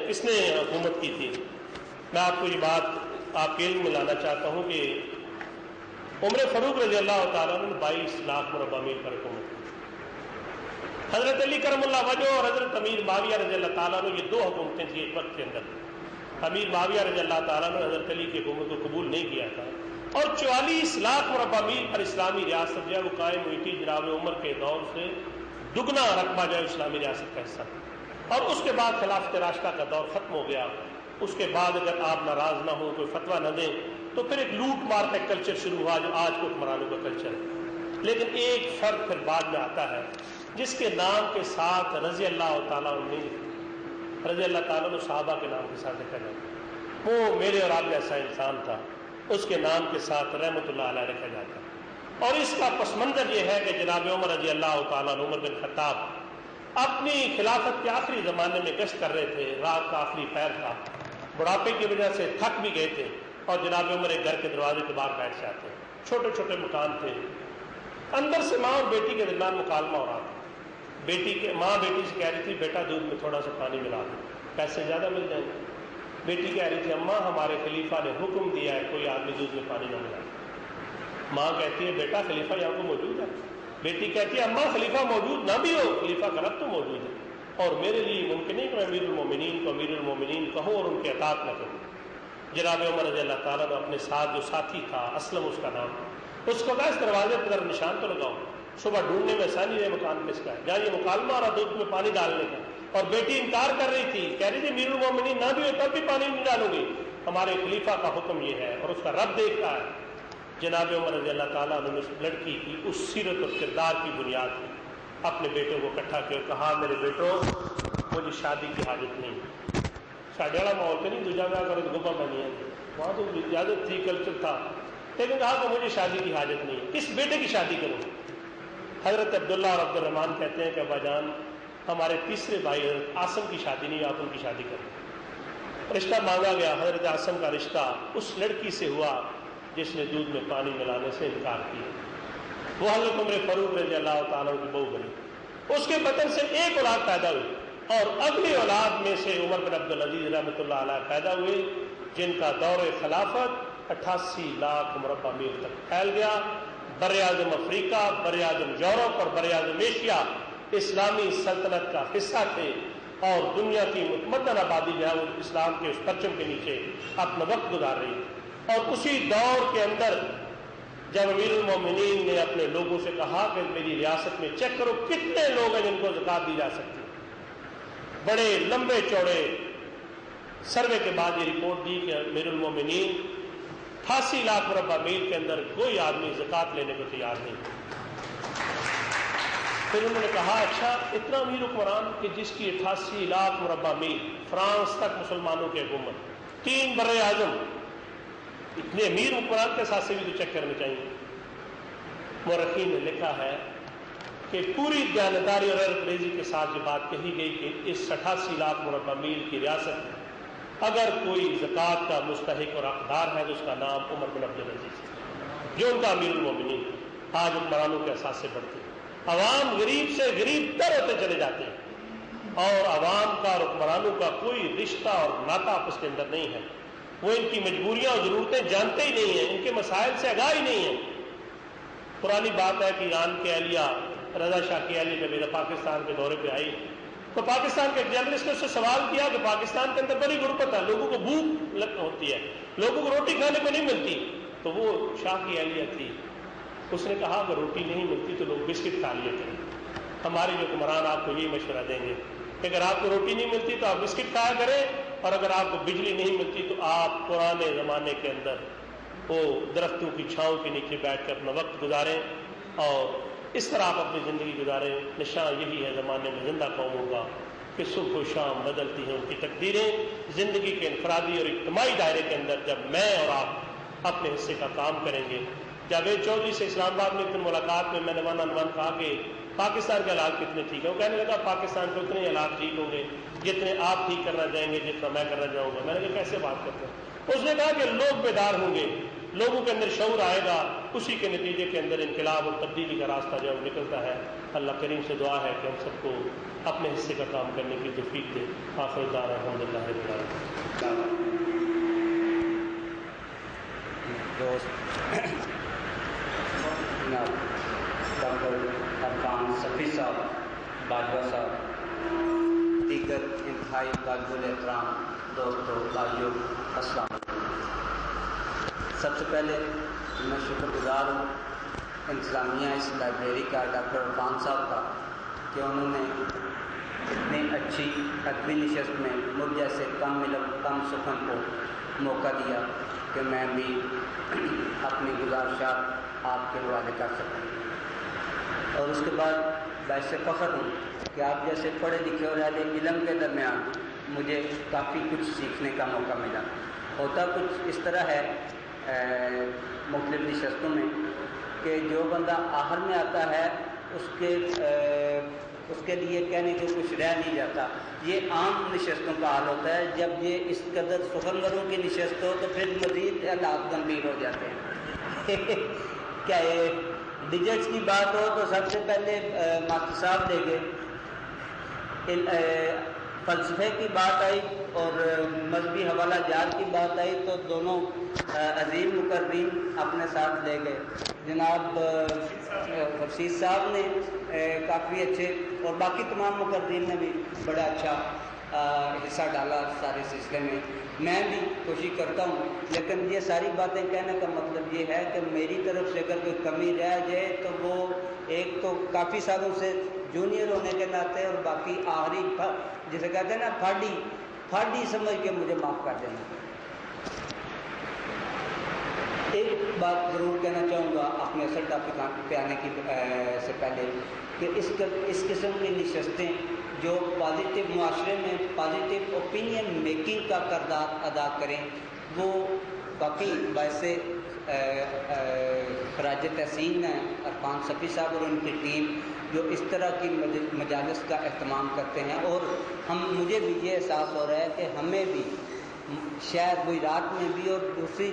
کس نے حکومت کی تھی. میں آپ کو یہ بات آپ کے علم میں لانا چاہتا ہوں کہ عمر فاروق رضی اللہ تعالیٰ نے 22 لاکھ مربع میل پر حکومت کی. حضرت علی کرم اللہ وجہ اور حضرت امیر معاویہ رضی اللہ تعالیٰ نے یہ 2 حکومتیں تھیں ایک وقت کے اندر. امیر معاویہ رضی اللہ تعالیٰ نے حضرت علی کی حکومت کو قبول نہیں کیا تھا اور 44 لاکھ مربع میل پر اسلامی ریاست جو ہے وہ قائم ہوئی تھی. جناب عمر کے دور سے دگنا رقبہ جو ہے اسلامی ریاست کا حصہ. اور اس کے بعد خلافت راشدہ کا دور ختم ہو گیا. اس کے بعد اگر آپ ناراض نہ ہوں، کوئی فتویٰ نہ دیں، تو پھر ایک لوٹ مار کا کلچر شروع ہوا جو آج کو حکمرانوں کا کلچر ہے. لیکن ایک فرق پھر بعد میں آتا ہے جس کے نام کے ساتھ رضی اللہ تعالیٰ عنہ، رضی اللہ تعالیٰ عنہ صحابہ کے نام کے ساتھ لکھا جاتا ہے. وہ میرے اور آپ جیسا انسان تھا، اس کے نام کے ساتھ رحمۃ اللہ علیہ لکھا جاتا ہے. اور اس کا پس منظر یہ ہے کہ جناب عمر رضی اللہ تعالیٰ عنہ، عمر بن خطاب، اپنی خلافت کے آخری زمانے میں گشت کر رہے تھے. رات کا آخری پہر تھا، بڑھاپے کی وجہ سے تھک بھی گئے تھے اور جناب عمر ایک گھر کے دروازے کے باہر بیٹھ جاتے ہیں. چھوٹے چھوٹے مکان تھے، اندر سے ماں اور بیٹی کے درمیان مکالمہ ہو رہا تھا. ماں بیٹی سے کہہ رہی تھی بیٹا دودھ میں تھوڑا سا پانی ملا دو، پیسے زیادہ مل جائیں گے. بیٹی کہہ رہی تھی اماں ہمارے خلیفہ نے حکم دیا ہے کوئی آدمی دودھ میں پانی نہ ملائے. ماں کہتی ہے بیٹا خلیفہ یہاں کو موجود ہے. بیٹی کہتی ہے اماں خلیفہ موجود نہ بھی ہو، خلیفہ کا رب تو موجود ہے اور میرے لیے ممکن نہیں کہ میں امیر المومنین کو امیر المومنین کہوں اور ان کے اطاعت نہ کروں. جناب عمر رضی اللہ تعالیٰ نے اپنے ساتھ جو ساتھی تھا، اسلم اس کا نام، اس کو کہا اس دروازے پر نشان تو لگاؤ، صبح ڈھونڈنے میں آسانی ہے مکان کس کا ہے. جہاں یہ مکالمہ اور دودھ میں پانی ڈالنے کا. اور بیٹی انکار کر رہی تھی، کہہ رہی تھی امیر المومنین نہ بھی ہو تب بھی پانی نہیں ڈالوں گی، ہمارے خلیفہ کا حکم یہ ہے اور اس کا رب دیکھتا ہے. جناب عمر رضی اللہ تعالیٰ نے اس لڑکی کی اس سیرت اور کردار کی بنیاد پر اپنے بیٹوں کو اکٹھا کیا، کہا میرے بیٹوں مجھے شادی کی حاجت نہیں. ساڑھے والا ماحول تو نہیں دوجا بیاہ کرو تو گپا بنی ہے، وہاں تو اجازت تھی، کلچر تھا. لیکن کہا کہ مجھے شادی کی حاجت نہیں ہے. کس بیٹے کی شادی کروں؟ حضرت عبداللہ اور عبد الرحمن کہتے ہیں کہ ابا جان ہمارے تیسرے بھائی حضرت عاصم کی شادی نہیں، آپ ان کی شادی کریں. رشتہ مانگا گیا. حضرت عاصم کا رشتہ اس لڑکی سے ہوا جس نے دودھ میں پانی ملانے سے انکار کیا. وہ حضرت عمر فاروق رضی اللہ تعالیٰ کی بہو بنی. اس کے بطن سے ایک اولاد پیدا ہوئی اور اگلی اولاد میں سے عمر بن عبد العزیز رحمۃ اللہ علیہ پیدا ہوئے جن کا دور خلافت 88 لاکھ مربع میل تک پھیل گیا. بر اعظم افریقہ، بر اعظم یورپ اور بر اعظم ایشیا اسلامی سلطنت کا حصہ تھے اور دنیا کی متمدن آبادی جو ہے وہ اسلام کے اس پرچم کے نیچے اپنا وقت گزار رہی. اور اسی دور کے اندر جب امیر المومنین نے اپنے لوگوں سے کہا کہ میری ریاست میں چیک کرو کتنے لوگ ہیں جن کو زکوٰۃ دی جا سکتی ہے، بڑے لمبے چوڑے سروے کے بعد یہ رپورٹ دی کہ امیر المومنین 88 لاکھ مربع میل کے اندر کوئی آدمی زکوٰۃ لینے کو تیار نہیں. پھر انہوں نے کہا اچھا اتنا امیر حکمران کہ جس کی 88 لاکھ مربع میل فرانس تک مسلمانوں کی حکومت، 3 بر اعظم، اتنے امیر حکمران کے ساتھ سے بھی تو چیک کرنے چاہیے. مورخین نے لکھا ہے کہ پوری دیانتداری اور غیرت ریزی کے ساتھ یہ بات کہی گئی کہ اس 88 لاکھ مربع میل کی ریاست میں اگر کوئی زکوٰۃ کا مستحق اور حقدار ہے تو اس کا نام عمر بن عبد العزیز ہے جو ان کا امیر المومنین. آج حکمرانوں کے احساس سے بڑھتے ہیں، عوام غریب سے غریب تر ہوتے چلے جاتے ہیں اور عوام کا اور حکمرانوں کا کوئی رشتہ اور ناطہ آپس کے اندر نہیں ہے. وہ ان کی مجبوریاں اور ضرورتیں جانتے ہی نہیں ہیں، ان کے مسائل سے آگاہ ہی نہیں ہیں. پرانی بات ہے کہ ایران کی اہلیہ رضا شاہ کی اہلیہ جب پاکستان کے دورے پہ آئی تو پاکستان کے ایک جرنلسٹ نے اس سے سوال کیا کہ پاکستان کے اندر بڑی غربت ہے، لوگوں کو بھوک ہوتی ہے، لوگوں کو روٹی کھانے کو نہیں ملتی. تو وہ شاہ کی اہلیہ تھی، اس نے کہا کہ روٹی نہیں ملتی تو لوگ بسکٹ کھا لیے کریں. ہمارے جو حکمران آپ کو یہی مشورہ دیں گے کہ اگر آپ کو روٹی نہیں ملتی تو آپ بسکٹ کھایا کریں اور اگر آپ کو بجلی نہیں ملتی تو آپ پرانے زمانے کے اندر وہ درختوں کی چھاؤں کے نیچے بیٹھ کے اپنا وقت گزاریں اور اس طرح آپ اپنی زندگی گزاریں. نشان یہی ہے زمانے میں زندہ قوموں کا کہ صبح و شام بدلتی ہیں ان کی تقدیریں. زندگی کے انفرادی اور اجتماعی دائرے کے اندر جب میں اور آپ اپنے حصے کا کام کریں گے. جاوید چودھری سے اسلام آباد میں اتنی ملاقات میں نے عنوان کہا کہ پاکستان کے حالات کتنے ٹھیک ہیں. وہ کہنے لگا پاکستان کے اتنے حالات ٹھیک ہوں گے جتنے آپ ٹھیک کرنا چاہیں گے جتنا میں کرنا چاہوں گا. میں نے کہا کیسے بات کرتے ہیں؟ اس نے کہا کہ لوگ بیدار ہوں گے لوگوں کے اندر شعور آئے گا، اسی کے نتیجے کے اندر انقلاب اور تبدیلی کا راستہ جو نکلتا ہے۔ اللہ کریم سے دعا ہے کہ ہم سب کو اپنے حصے کا کام کرنے کی توفیق دے۔ آخر دعوانا الحمدللہ رب العالمین۔ ڈاکٹر ارفان صفی صاحب، باجوہ صاحب، دیگر انتہائی قابل احترام دوستوں، بھائیوں، السلام علیکم۔ سب سے پہلے میں شکر گزار ہوں انتظامیہ اس لائبریری کا، ڈاکٹر عرفان صاحب کا، کہ انہوں نے اتنی اچھی ادبی نشست میں مجھ جیسے کم سخن کو موقع دیا کہ میں بھی اپنی گزارشات آپ کے حوالے کر سکوں۔ اور اس کے بعد باعث فخر ہوں کہ آپ جیسے پڑھے لکھے اور اہل علم کے درمیان مجھے کافی کچھ سیکھنے کا موقع ملا۔ ہوتا کچھ اس طرح ہے مختلف نشستوں میں کہ جو بندہ آخر میں آتا ہے اس کے لیے کہنے کو کچھ رہ نہیں جاتا۔ یہ عام نشستوں کا حال ہوتا ہے۔ جب یہ اس قدر سخنوروں کی نشست ہو تو پھر مزید حالات گمبھیر ہو جاتے ہیں۔ کیا یہ ڈیجٹس کی بات ہو تو سب سے پہلے ماسٹر صاحب لے گئے، فلسفے کی بات آئی اور مذہبی حوالہ جات کی بات آئی تو دونوں عظیم مقررین اپنے ساتھ لے گئے۔ جناب رشید صاحب نے کافی اچھے، اور باقی تمام مقررین نے بھی بڑا اچھا حصہ ڈالا سارے سلسلے میں۔ میں بھی کوشش کرتا ہوں، لیکن یہ ساری باتیں کہنے کا مطلب یہ ہے کہ میری طرف سے اگر کوئی کمی رہ جائے تو وہ ایک تو کافی سالوں سے جونیئر ہونے کے ناطے، اور باقی آخری جسے کہتے ہیں نا پھاڑی سمجھ کے مجھے معاف کر دینا۔ ایک بات ضرور کہنا چاہوں گا اپنے اصل ٹاپک پہ آنے کی سے پہلے کہ اس قسم کی نشستیں جو پازیٹیو معاشرے میں پازیٹیو اوپینین میکنگ کا کردار ادا کریں وہ باقی باعث خراج تحسین ہیں عرفان صفی صاحب اور ان کی ٹیم جو اس طرح کی مجالس کا اہتمام کرتے ہیں۔ اور مجھے بھی یہ احساس ہو رہا ہے کہ ہمیں بھی شاید گجرات میں بھی اور دوسری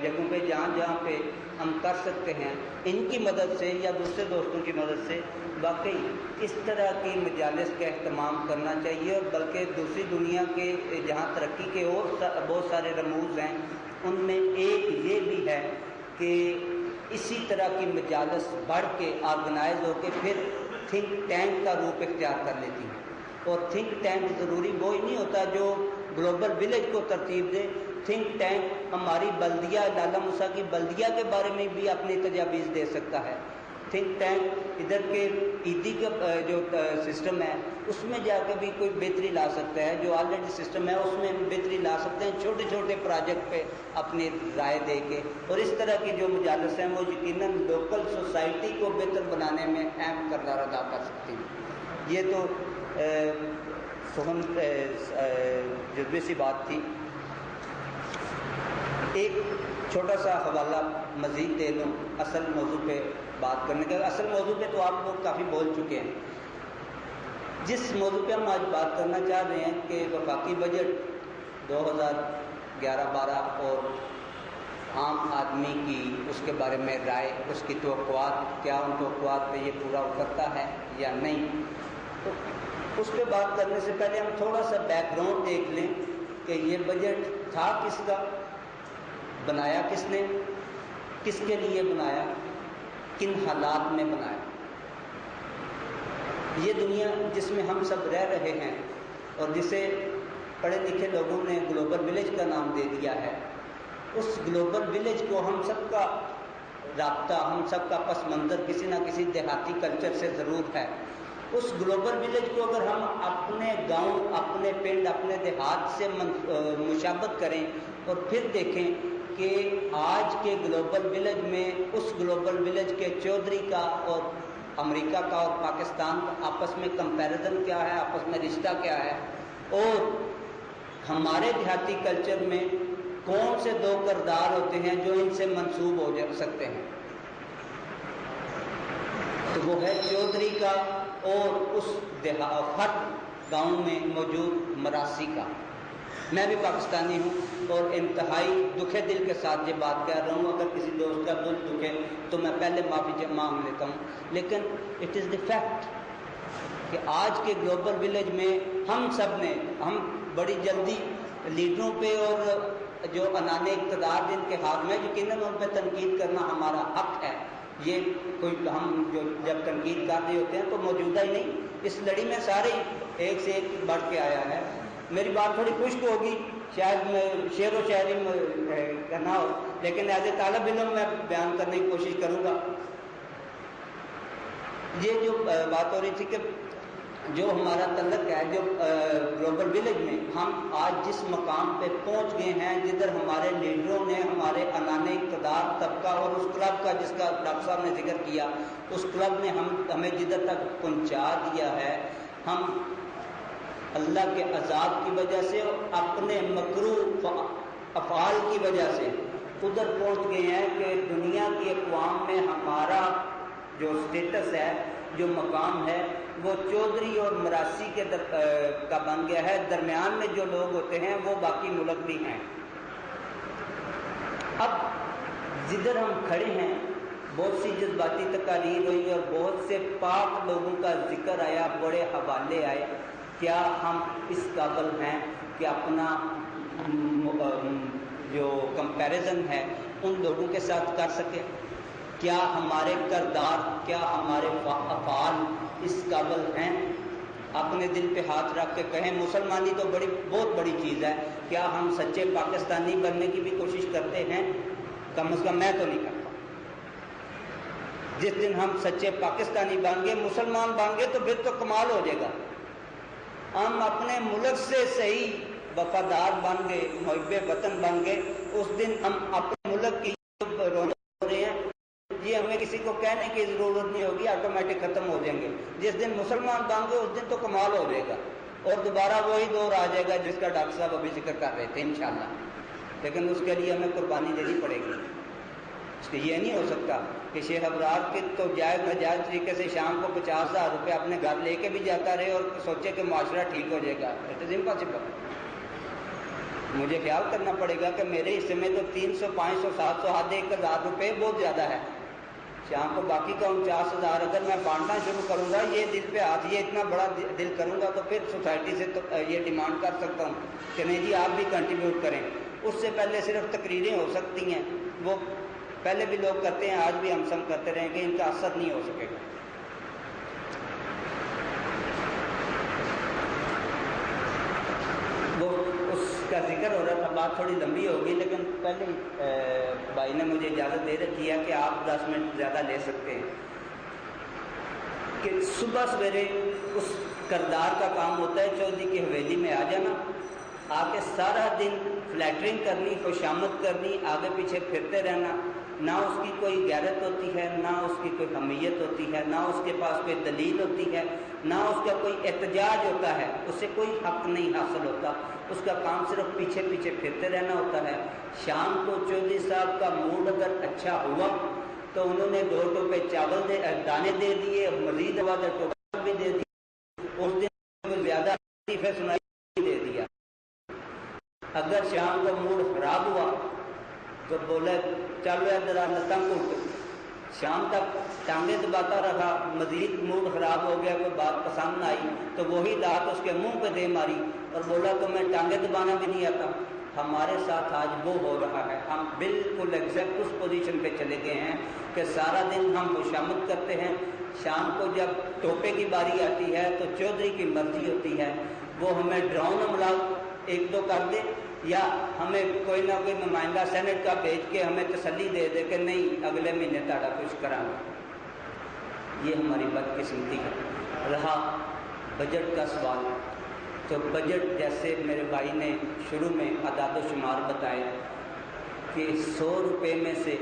جگہوں پہ جہاں پہ ہم کر سکتے ہیں ان کی مدد سے یا دوسرے دوستوں کی مدد سے واقعی اس طرح کی مجالس کا اہتمام کرنا چاہیے۔ اور بلکہ دوسری دنیا کے جہاں ترقی کے اور بہت سارے رموز ہیں ان میں ایک یہ بھی ہے کہ اسی طرح کی مجالس بڑھ کے آرگنائز ہو کے پھر تھنک ٹینک کا روپ اختیار کر لیتی ہیں۔ اور تھنک ٹینک ضروری وہی نہیں ہوتا جو گلوبل ولیج کو ترتیب دے۔ تھنک ٹینک ہماری بلدیہ لالہ موسیٰ کی بلدیہ کے بارے میں بھی اپنی تجاویز دے سکتا ہے۔ تھنک ٹینک ادھر کے عیدی کا جو سسٹم ہے اس میں جا کے بھی کوئی بہتری لا سکتا ہے، جو آلریڈی سسٹم ہے اس میں بھی بہتری لا سکتے ہیں چھوٹے چھوٹے پروجیکٹ پہ اپنی رائے دے کے۔ اور اس طرح کی جو مجالس ہیں وہ یقیناً لوکل سوسائٹی کو بہتر بنانے میں اہم کردار ادا کر سکتی ہیں۔ یہ تو جذبے سی بات تھی۔ ایک چھوٹا سا حوالہ مزید دے دوں اصل موضوع پہ بات کرنے کا۔ اصل موضوع پہ تو آپ لوگ کافی بول چکے ہیں۔ جس موضوع پہ ہم آج بات کرنا چاہ رہے ہیں کہ وفاقی بجٹ 2011-12 اور عام آدمی کی اس کے بارے میں رائے، اس کی توقعات، کیا ان توقعات پہ یہ پورا اترتا ہے یا نہیں، تو اس پہ بات کرنے سے پہلے ہم تھوڑا سا بیک گراؤنڈ دیکھ لیں کہ یہ بجٹ تھا کس کا، بنایا کس نے، کس کے لیے بنایا، کن حالات میں بنایا۔ یہ دنیا جس میں ہم سب رہ رہے ہیں اور جسے پڑھے لکھے لوگوں نے گلوبل ولیج کا نام دے دیا ہے، اس گلوبل ولیج کو ہم سب کا رابطہ، ہم سب کا پس منظر کسی نہ کسی دیہاتی کلچر سے ضرور ہے۔ اس گلوبل ولیج کو اگر ہم اپنے گاؤں، اپنے پنڈ، اپنے دیہات سے مشابہت کریں اور پھر دیکھیں کہ آج کے گلوبل ولیج میں اس گلوبل ولیج کے چودھری کا اور امریکہ کا اور پاکستان کا آپس میں کمپیریزن کیا ہے، آپس میں رشتہ کیا ہے، اور ہمارے دیہاتی کلچر میں کون سے دو کردار ہوتے ہیں جو ان سے منسوب ہو سکتے ہیں، تو وہ ہے چودھری کا اور اس ہر گاؤں میں موجود مراسی کا۔ میں بھی پاکستانی ہوں اور انتہائی دکھے دل کے ساتھ یہ بات کہہ رہا ہوں. اگر کسی دوست کا دل دکھے تو میں پہلے معافی مانگ لیتا ہوں. لیکن اٹ از دی فیکٹ کہ آج کے گلوبل ولیج میں ہم بڑی جلدی لیڈروں پہ اور جو انانے اقتدار جن کے ہاتھ میں یقیناً ان پہ تنقید کرنا ہمارا حق ہے. یہ کوئی ہم جو جب تنقید کر رہے ہوتے ہیں تو موجودہ ہی نہیں, اس لڑی میں سارے ایک سے ایک بڑھ کے آیا ہے. میری بات تھوڑی خشک ہوگی, شاید میں شعر و شاعری کرنا ہو, لیکن ایز اے طالب علم میں بیان کرنے کی کوشش کروں گا. یہ جو بات ہو رہی تھی کہ جو ہمارا تعلق ہے جو گلوبل ولیج میں ہم آج جس مقام پہ پہنچ گئے ہیں, جدھر ہمارے لیڈروں نے ہمارے انانے اقتدار طبقہ اور اس کلب کا جس کا ڈاکٹر صاحب نے ذکر کیا, اس کلب نے ہمیں جدھر تک پہنچا دیا ہے, ہم اللہ کے عذاب کی وجہ سے اور اپنے مکروہ افعال کی وجہ سے ادھر پہنچ گئے ہیں کہ دنیا کی اقوام میں ہمارا جو سٹیٹس ہے, جو مقام ہے, وہ چودھری اور مراسی کا بن گیا ہے. درمیان میں جو لوگ ہوتے ہیں وہ باقی ملک بھی ہیں. اب جدھر ہم کھڑے ہیں بہت سی جذباتی تقاریر ہوئی اور بہت سے پاک لوگوں کا ذکر آیا, بڑے حوالے آئے. کیا ہم اس قابل ہیں کہ اپنا جو کمپیریزن ہے ان لوگوں کے ساتھ کر سکیں؟ کیا ہمارے کردار, کیا ہمارے افعال اس قابل ہیں؟ اپنے دل پہ ہاتھ رکھ کے کہیں مسلمانی تو بہت بڑی چیز ہے, کیا ہم سچے پاکستانی بننے کی بھی کوشش کرتے ہیں؟ کم از کم میں تو نہیں کرتا. جس دن ہم سچے پاکستانی بن گئے, مسلمان بن گئے, تو پھر تو کمال ہو جائے گا. ہم اپنے ملک سے صحیح وفادار بن گئے, محب وطن بن گئے, اس دن ہم اپنے ملک کی رونق ہو رہے ہیں. یہ ہمیں کسی کو کہنے کی ضرورت نہیں ہوگی, آٹومیٹک ختم ہو جائیں گے. جس دن مسلمان بن گئے اس دن تو کمال ہو جائے گا, اور دوبارہ وہی دور آ جائے گا جس کا ڈاکٹر صاحب ابھی ذکر کر رہے تھے انشاءاللہ. لیکن اس کے لیے ہمیں قربانی دینی پڑے گی. اس کے یہ نہیں ہو سکتا کہ شیخ ابرار کے تو جائز ناجائز طریقے سے شام کو 50,000 روپے اپنے گھر لے کے بھی جاتا رہے اور سوچے کہ معاشرہ ٹھیک ہو جائے گا. It is impossible. مجھے خیال کرنا پڑے گا کہ میرے حصے میں تو 300, 500, 700, حد 1,000 روپے بہت زیادہ ہے. شام کو باقی کا 49,000 اگر میں بانٹنا شروع کروں گا, یہ دل پہ ہاتھ, یہ اتنا بڑا دل کروں گا, تو پھر سوسائٹی سے تو یہ ڈیمانڈ کر سکتا ہوں کہ نہیں جی آپ بھی کنٹریبیوٹ کریں. اس سے پہلے صرف تقریریں ہو سکتی ہیں, وہ پہلے بھی لوگ کرتے ہیں, آج بھی ہم سب کرتے رہیں گے, ان کا اثر نہیں ہو سکے گا. وہ اس کا ذکر ہو رہا تھا, بات تھوڑی لمبی ہوگی, لیکن پہلے بھائی نے مجھے اجازت دے رکھی ہے کہ آپ 10 منٹ زیادہ لے سکتے ہیں. کہ صبح سویرے اس کردار کا کام ہوتا ہے چودھری کی حویلی میں آ جانا, آ کے سارا دن فلیٹرنگ کرنی, خوشامد کرنی, آگے پیچھے پھرتے رہنا. نہ اس کی کوئی غیرت ہوتی ہے, نہ اس کی کوئی حمیت ہوتی ہے, نہ اس کے پاس کوئی دلیل ہوتی ہے, نہ اس کا کوئی احتجاج ہوتا ہے, اس سے کوئی حق نہیں حاصل ہوتا. اس کا کام صرف پیچھے پیچھے پھرتے رہنا ہوتا ہے. شام کو چودھری صاحب کا موڈ اگر اچھا ہوا تو انہوں نے 2 ٹوپے چاول دانے دے دیے, مزید والا ٹوپا بھی دے دیا. اس دن زیادہ سنائی دے دیا. اگر شام کو موڈ خراب ہوا تو بولے چلو ادھر لتاں کٹ. شام تک ٹانگیں دباتا رہا, مزید موڈ خراب ہو گیا, کوئی بات پسند نہ آئی تو وہی لات اس کے منہ پہ دے ماری اور بولا تو میں ٹانگیں دبانا بھی نہیں آتا. ہمارے ساتھ آج وہ ہو رہا ہے. ہم بالکل ایگزیکٹ اس پوزیشن پہ چلے گئے ہیں کہ سارا دن ہم خوشامد کرتے ہیں, شام کو جب ٹوپے کی باری آتی ہے تو چودھری کی مرضی ہوتی ہے وہ ہمیں ڈراؤن عملہ 1-2 کر دے, یا ہمیں کوئی نہ کوئی نمائندہ سینٹ کا بھیج کے ہمیں تسلی دے دے کہ نہیں اگلے مہینے تاڑا کچھ کرا. یہ ہماری بدقسمتی ہے. رہا بجٹ کا سوال, تو بجٹ جیسے میرے بھائی نے شروع میں اعداد و شمار بتائے کہ 100 روپے میں سے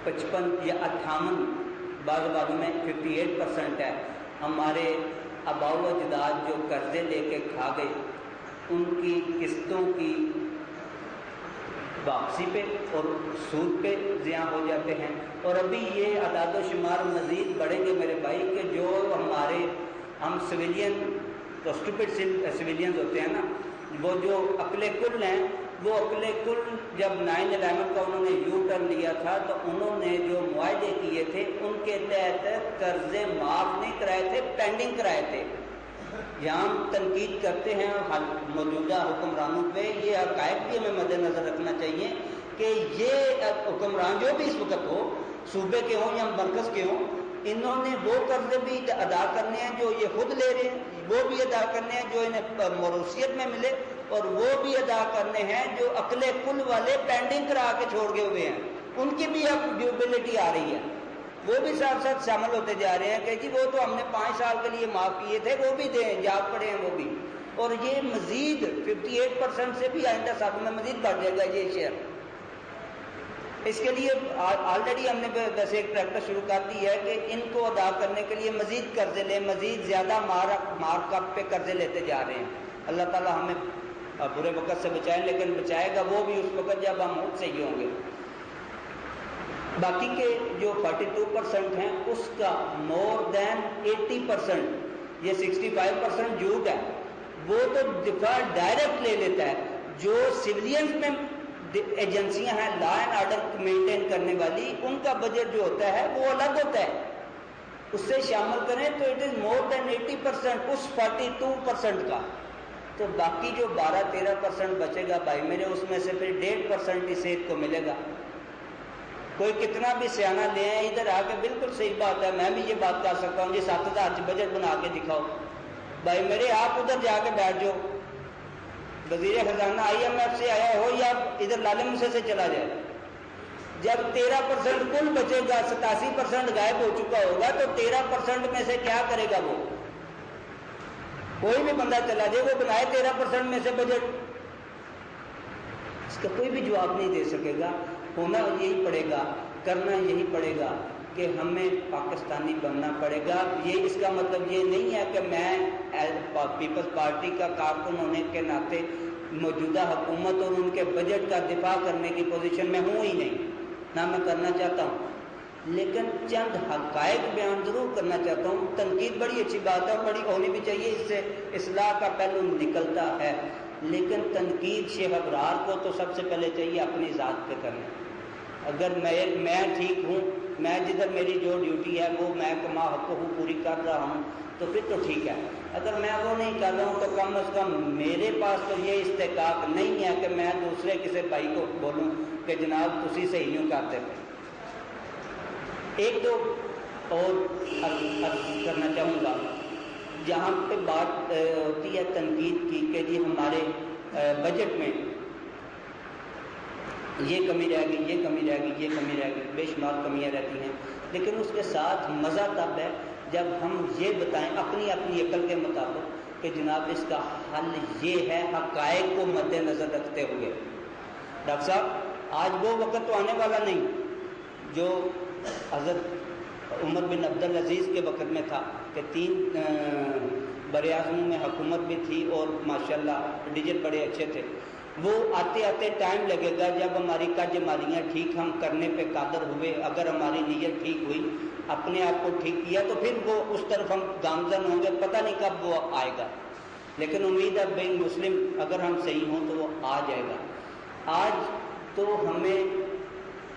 55 یا 58, بعض باتوں میں 58% ہے ہمارے آباء و اجداد جو قرضے لے کے کھا گئے, ان کی قسطوں کی واپسی پہ اور سود پہ ضیاع ہو جاتے ہیں. اور ابھی یہ اعداد و شمار مزید بڑھیں گے میرے بھائی کہ جو ہم سویلین تو اسٹوپڈ سویلینز ہوتے ہیں نا, وہ جو عقل کل ہیں، وہ عقل کل جب 9/11 کا انہوں نے یو ٹرن لیا تھا تو انہوں نے جو معاہدے کیے تھے ان کے تحت قرضے معاف نہیں کرائے تھے، پینڈنگ کرائے تھے۔ یہاں ہم تنقید کرتے ہیں موجودہ حکمرانوں پہ، یہ حقائق بھی ہمیں مد نظر رکھنا چاہیے کہ یہ حکمران جو بھی اس وقت ہو، صوبے کے ہوں یا مرکز کے ہوں، انہوں نے وہ قرضے بھی ادا کرنے ہیں جو یہ خود لے رہے ہیں، وہ بھی ادا کرنے ہیں جو انہیں موروثیت میں ملے، اور وہ بھی ادا کرنے ہیں جو عقل کل والے پینڈنگ کرا کے چھوڑ گئے ہوئے ہیں، ان کی بھی اب ڈیوبلٹی آ رہی ہے، وہ بھی ساتھ ساتھ شامل ہوتے جا رہے ہیں کہ جی وہ تو ہم نے 5 سال کے لیے معاف کیے تھے، وہ بھی دیں، یاد پڑے ہیں وہ بھی، اور یہ مزید 58% سے بھی آئندہ سال میں مزید بڑھ جائے گا یہ شیئر۔ اس کے لیے آلریڈی ہم نے ویسے ایک پریکٹس شروع کر دی ہے کہ ان کو ادا کرنے کے لیے مزید قرضے لیں، مزید زیادہ مارک اپ پہ قرضے لیتے جا رہے ہیں۔ اللہ تعالیٰ ہمیں برے وقت سے بچائیں، لیکن بچائے گا وہ بھی اس وقت جب ہم خود صحیح ہوں گے۔ باقی کے جو 42% ہیں اس کا مور دین 80%، یہ 65% جھوٹ ہے، وہ تو دفاع ڈائریکٹ لے لیتا ہے۔ جو سولینز میں ایجنسیاں ہیں لا اینڈ آرڈر مینٹین کرنے والی، ان کا بجٹ جو ہوتا ہے وہ الگ ہوتا ہے، اس سے شامل کریں تو اٹ از مور دین 80% اس 42% کا۔ تو باقی جو 12-13% بچے گا بھائی میرے، اس میں سے پھر 1.5% ہی صحت کو ملے گا۔ کوئی کتنا بھی سیاح لے آئے ادھر آ کے، بالکل صحیح بات ہے، میں بھی یہ بات کر سکتا ہوں جی 7,000 بجٹ بنا کے دکھاؤ بھائی میرے، آپ ادھر جا کے بیٹھ جاؤ، وزیر خزانہ IMF سے آیا ہو یا ادھر لال مسے سے چلا جائے، جب 13% کل بچے گا، 87% غائب ہو چکا ہوگا، تو 13% میں سے کیا کرے گا وہ؟ کوئی بھی بندہ چلا جائے، وہ بنائے 13% میں سے بجٹ، اس کا کوئی بھی جواب نہیں دے سکے گا۔ ہونا یہی پڑے گا، کرنا یہی پڑے گا کہ ہمیں پاکستانی بننا پڑے گا۔ یہ اس کا مطلب یہ نہیں ہے کہ میں پیپلز پارٹی کا کارکن ہونے کے ناطے موجودہ حکومت اور ان کے بجٹ کا دفاع کرنے کی پوزیشن میں ہوں ہی نہیں، نہ میں کرنا چاہتا ہوں، لیکن چند حقائق بیان ضرور کرنا چاہتا ہوں۔ تنقید بڑی اچھی بات ہے اور بڑی ہونی بھی چاہیے، اس سے اصلاح کا پہلو نکلتا ہے، لیکن تنقید شیخ ابرار کو تو سب سے پہلے چاہیے اپنی ذات پہ کرنا۔ اگر میں ٹھیک ہوں، میں جدھر میری جو ڈیوٹی ہے وہ میں کما حق ہوں پوری کر رہا ہوں تو پھر تو ٹھیک ہے، اگر میں وہ نہیں کر رہا ہوں تو کم از کم میرے پاس تو یہ استحقاق نہیں ہے کہ میں دوسرے کسی بھائی کو بولوں کہ جناب تسی صحیح نہیں کرتے تھے۔ ایک دو اور عرض کرنا چاہوں گا، جہاں پہ بات ہوتی ہے تنقید کی کہ جی ہمارے بجٹ میں یہ کمی رہ گئی، یہ کمی رہ گئی، یہ کمی رہ گئی، بے شمار کمیاں رہتی ہیں، لیکن اس کے ساتھ مزہ تب ہے جب ہم یہ بتائیں اپنی اپنی عقل کے مطابق کہ جناب اس کا حل یہ ہے، حقائق کو مد نظر رکھتے ہوئے۔ ڈاکٹر صاحب آج وہ وقت تو آنے والا نہیں جو حضرت عمر بن عبدالعزیز کے وقت میں تھا کہ 3 براعظموں میں حکومت بھی تھی اور ماشاءاللہ ڈیجٹ بڑے اچھے تھے۔ وہ آتے آتے ٹائم لگے گا جب ہماری کج مالیاں ٹھیک ہم کرنے پہ قادر ہوئے، اگر ہماری نیت ٹھیک ہوئی، اپنے آپ کو ٹھیک کیا تو پھر وہ اس طرف ہم گامزن ہوں گے، پتہ نہیں کب وہ آئے گا، لیکن امید ہے بین مسلم اگر ہم صحیح ہوں تو وہ آ جائے گا۔ آج تو ہمیں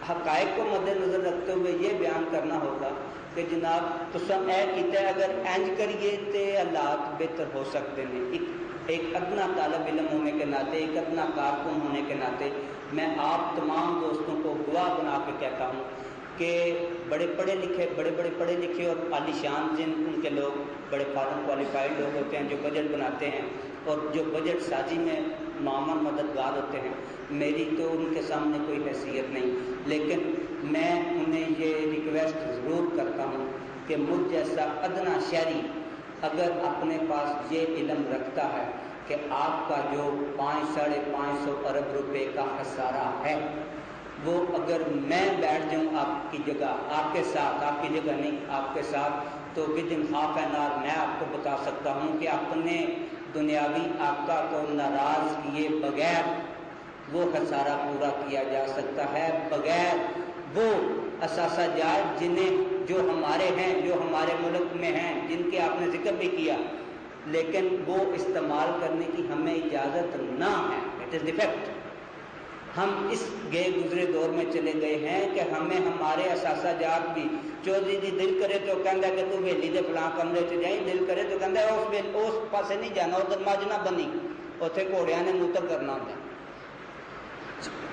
حقائق کو مد نظر رکھتے ہوئے یہ بیان کرنا ہوگا کہ جناب تساں اے کیتا اگر انج کریے تے حالات بہتر ہو سکتے ہیں۔ ایک ادنا طالب علم ہونے کے ناطے، ایک ادنا کارکن ہونے کے ناطے میں آپ تمام دوستوں کو گواہ بنا کے کہتا ہوں کہ بڑے پڑھے لکھے اور عالی شان جن ان کے لوگ بڑے فارم کوالیفائڈ لوگ ہوتے ہیں جو بجٹ بناتے ہیں اور جو بجٹ سازی میں معاون مددگار ہوتے ہیں، میری تو ان کے سامنے کوئی حیثیت نہیں، لیکن میں انہیں یہ ریکویسٹ ضرور کرتا ہوں کہ مجھ جیسا ادنا شہری اگر اپنے پاس یہ علم رکھتا ہے کہ آپ کا جو 500-550 ارب روپے کا خسارہ ہے، وہ اگر میں بیٹھ جاؤں آپ کی جگہ، آپ کے ساتھ، آپ کی جگہ نہیں آپ کے ساتھ، تو ودن ہاف این آور میں آپ کو بتا سکتا ہوں کہ اپنے دنیاوی آقا کو ناراض کیے بغیر وہ خسارہ پورا کیا جا سکتا ہے، بغیر وہ اثاثہ جات جنہیں جو ہمارے ہیں، جو ہمارے ملک میں ہیں، جن کے آپ نے ذکر بھی کیا لیکن وہ استعمال کرنے کی ہمیں اجازت نہ ہے. It is defect. ہم اس گئے گزرے دور میں چلے گئے ہیں کہ ہمیں ہمارے اثاثہ جات بھی چودھری جی دل کرے تو کہندا کہ تو ویلی دے فلاں کمرے چ جائیں, دل کرے تو کہندا اس پاسے نہیں جانا, ادھر ماجنا بنی اتنے گھوڑیاں نے موتر کرنا ہوتا ہے.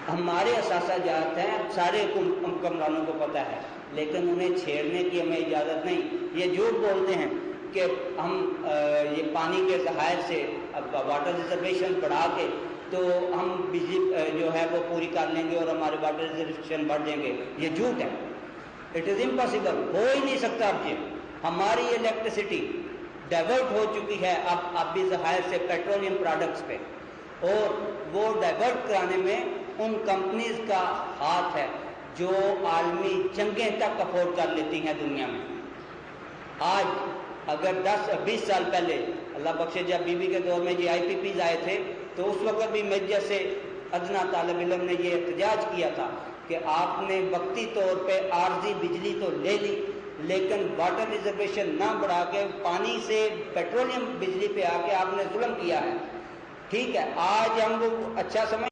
ہمارے اثاثہ جات ہیں, سارے حکمرانوں کو پتہ ہے, لیکن انہیں چھیڑنے کی ہمیں اجازت نہیں. یہ جھوٹ بولتے ہیں کہ ہم یہ پانی کے ذخائر سے واٹر ریزرویشن بڑھا کے تو ہم بجلی جو ہے وہ پوری کر لیں گے اور ہمارے واٹر ریزرویشن بڑھ جائیں گے. یہ جھوٹ ہے. It is impossible. ہو ہی نہیں سکتا. اب یہ ہماری الیکٹریسٹی ڈائیورٹ ہو چکی ہے اب بھی ذخائر سے پیٹرولیم پروڈکٹس پہ, اور وہ ڈائیورٹ کرانے میں ان کمپنیز کا ہاتھ ہے جو عالمی جنگیں تک افورڈ کر لیتی ہیں دنیا میں. آج اگر 10-20 سال پہلے اللہ بخشے جب بی بی کے دور میں یہ IPPs آئے تھے تو اس وقت بھی میجر سے ادنا طالب علم نے یہ احتجاج کیا تھا کہ آپ نے وقتی طور پہ عارضی بجلی تو لے لی, لیکن واٹر ریزرویشن نہ بڑھا کے پانی سے پیٹرولیم بجلی پہ آ کے آپ نے ظلم کیا ہے. ٹھیک ہے, آج ہم وہ اچھا سمجھ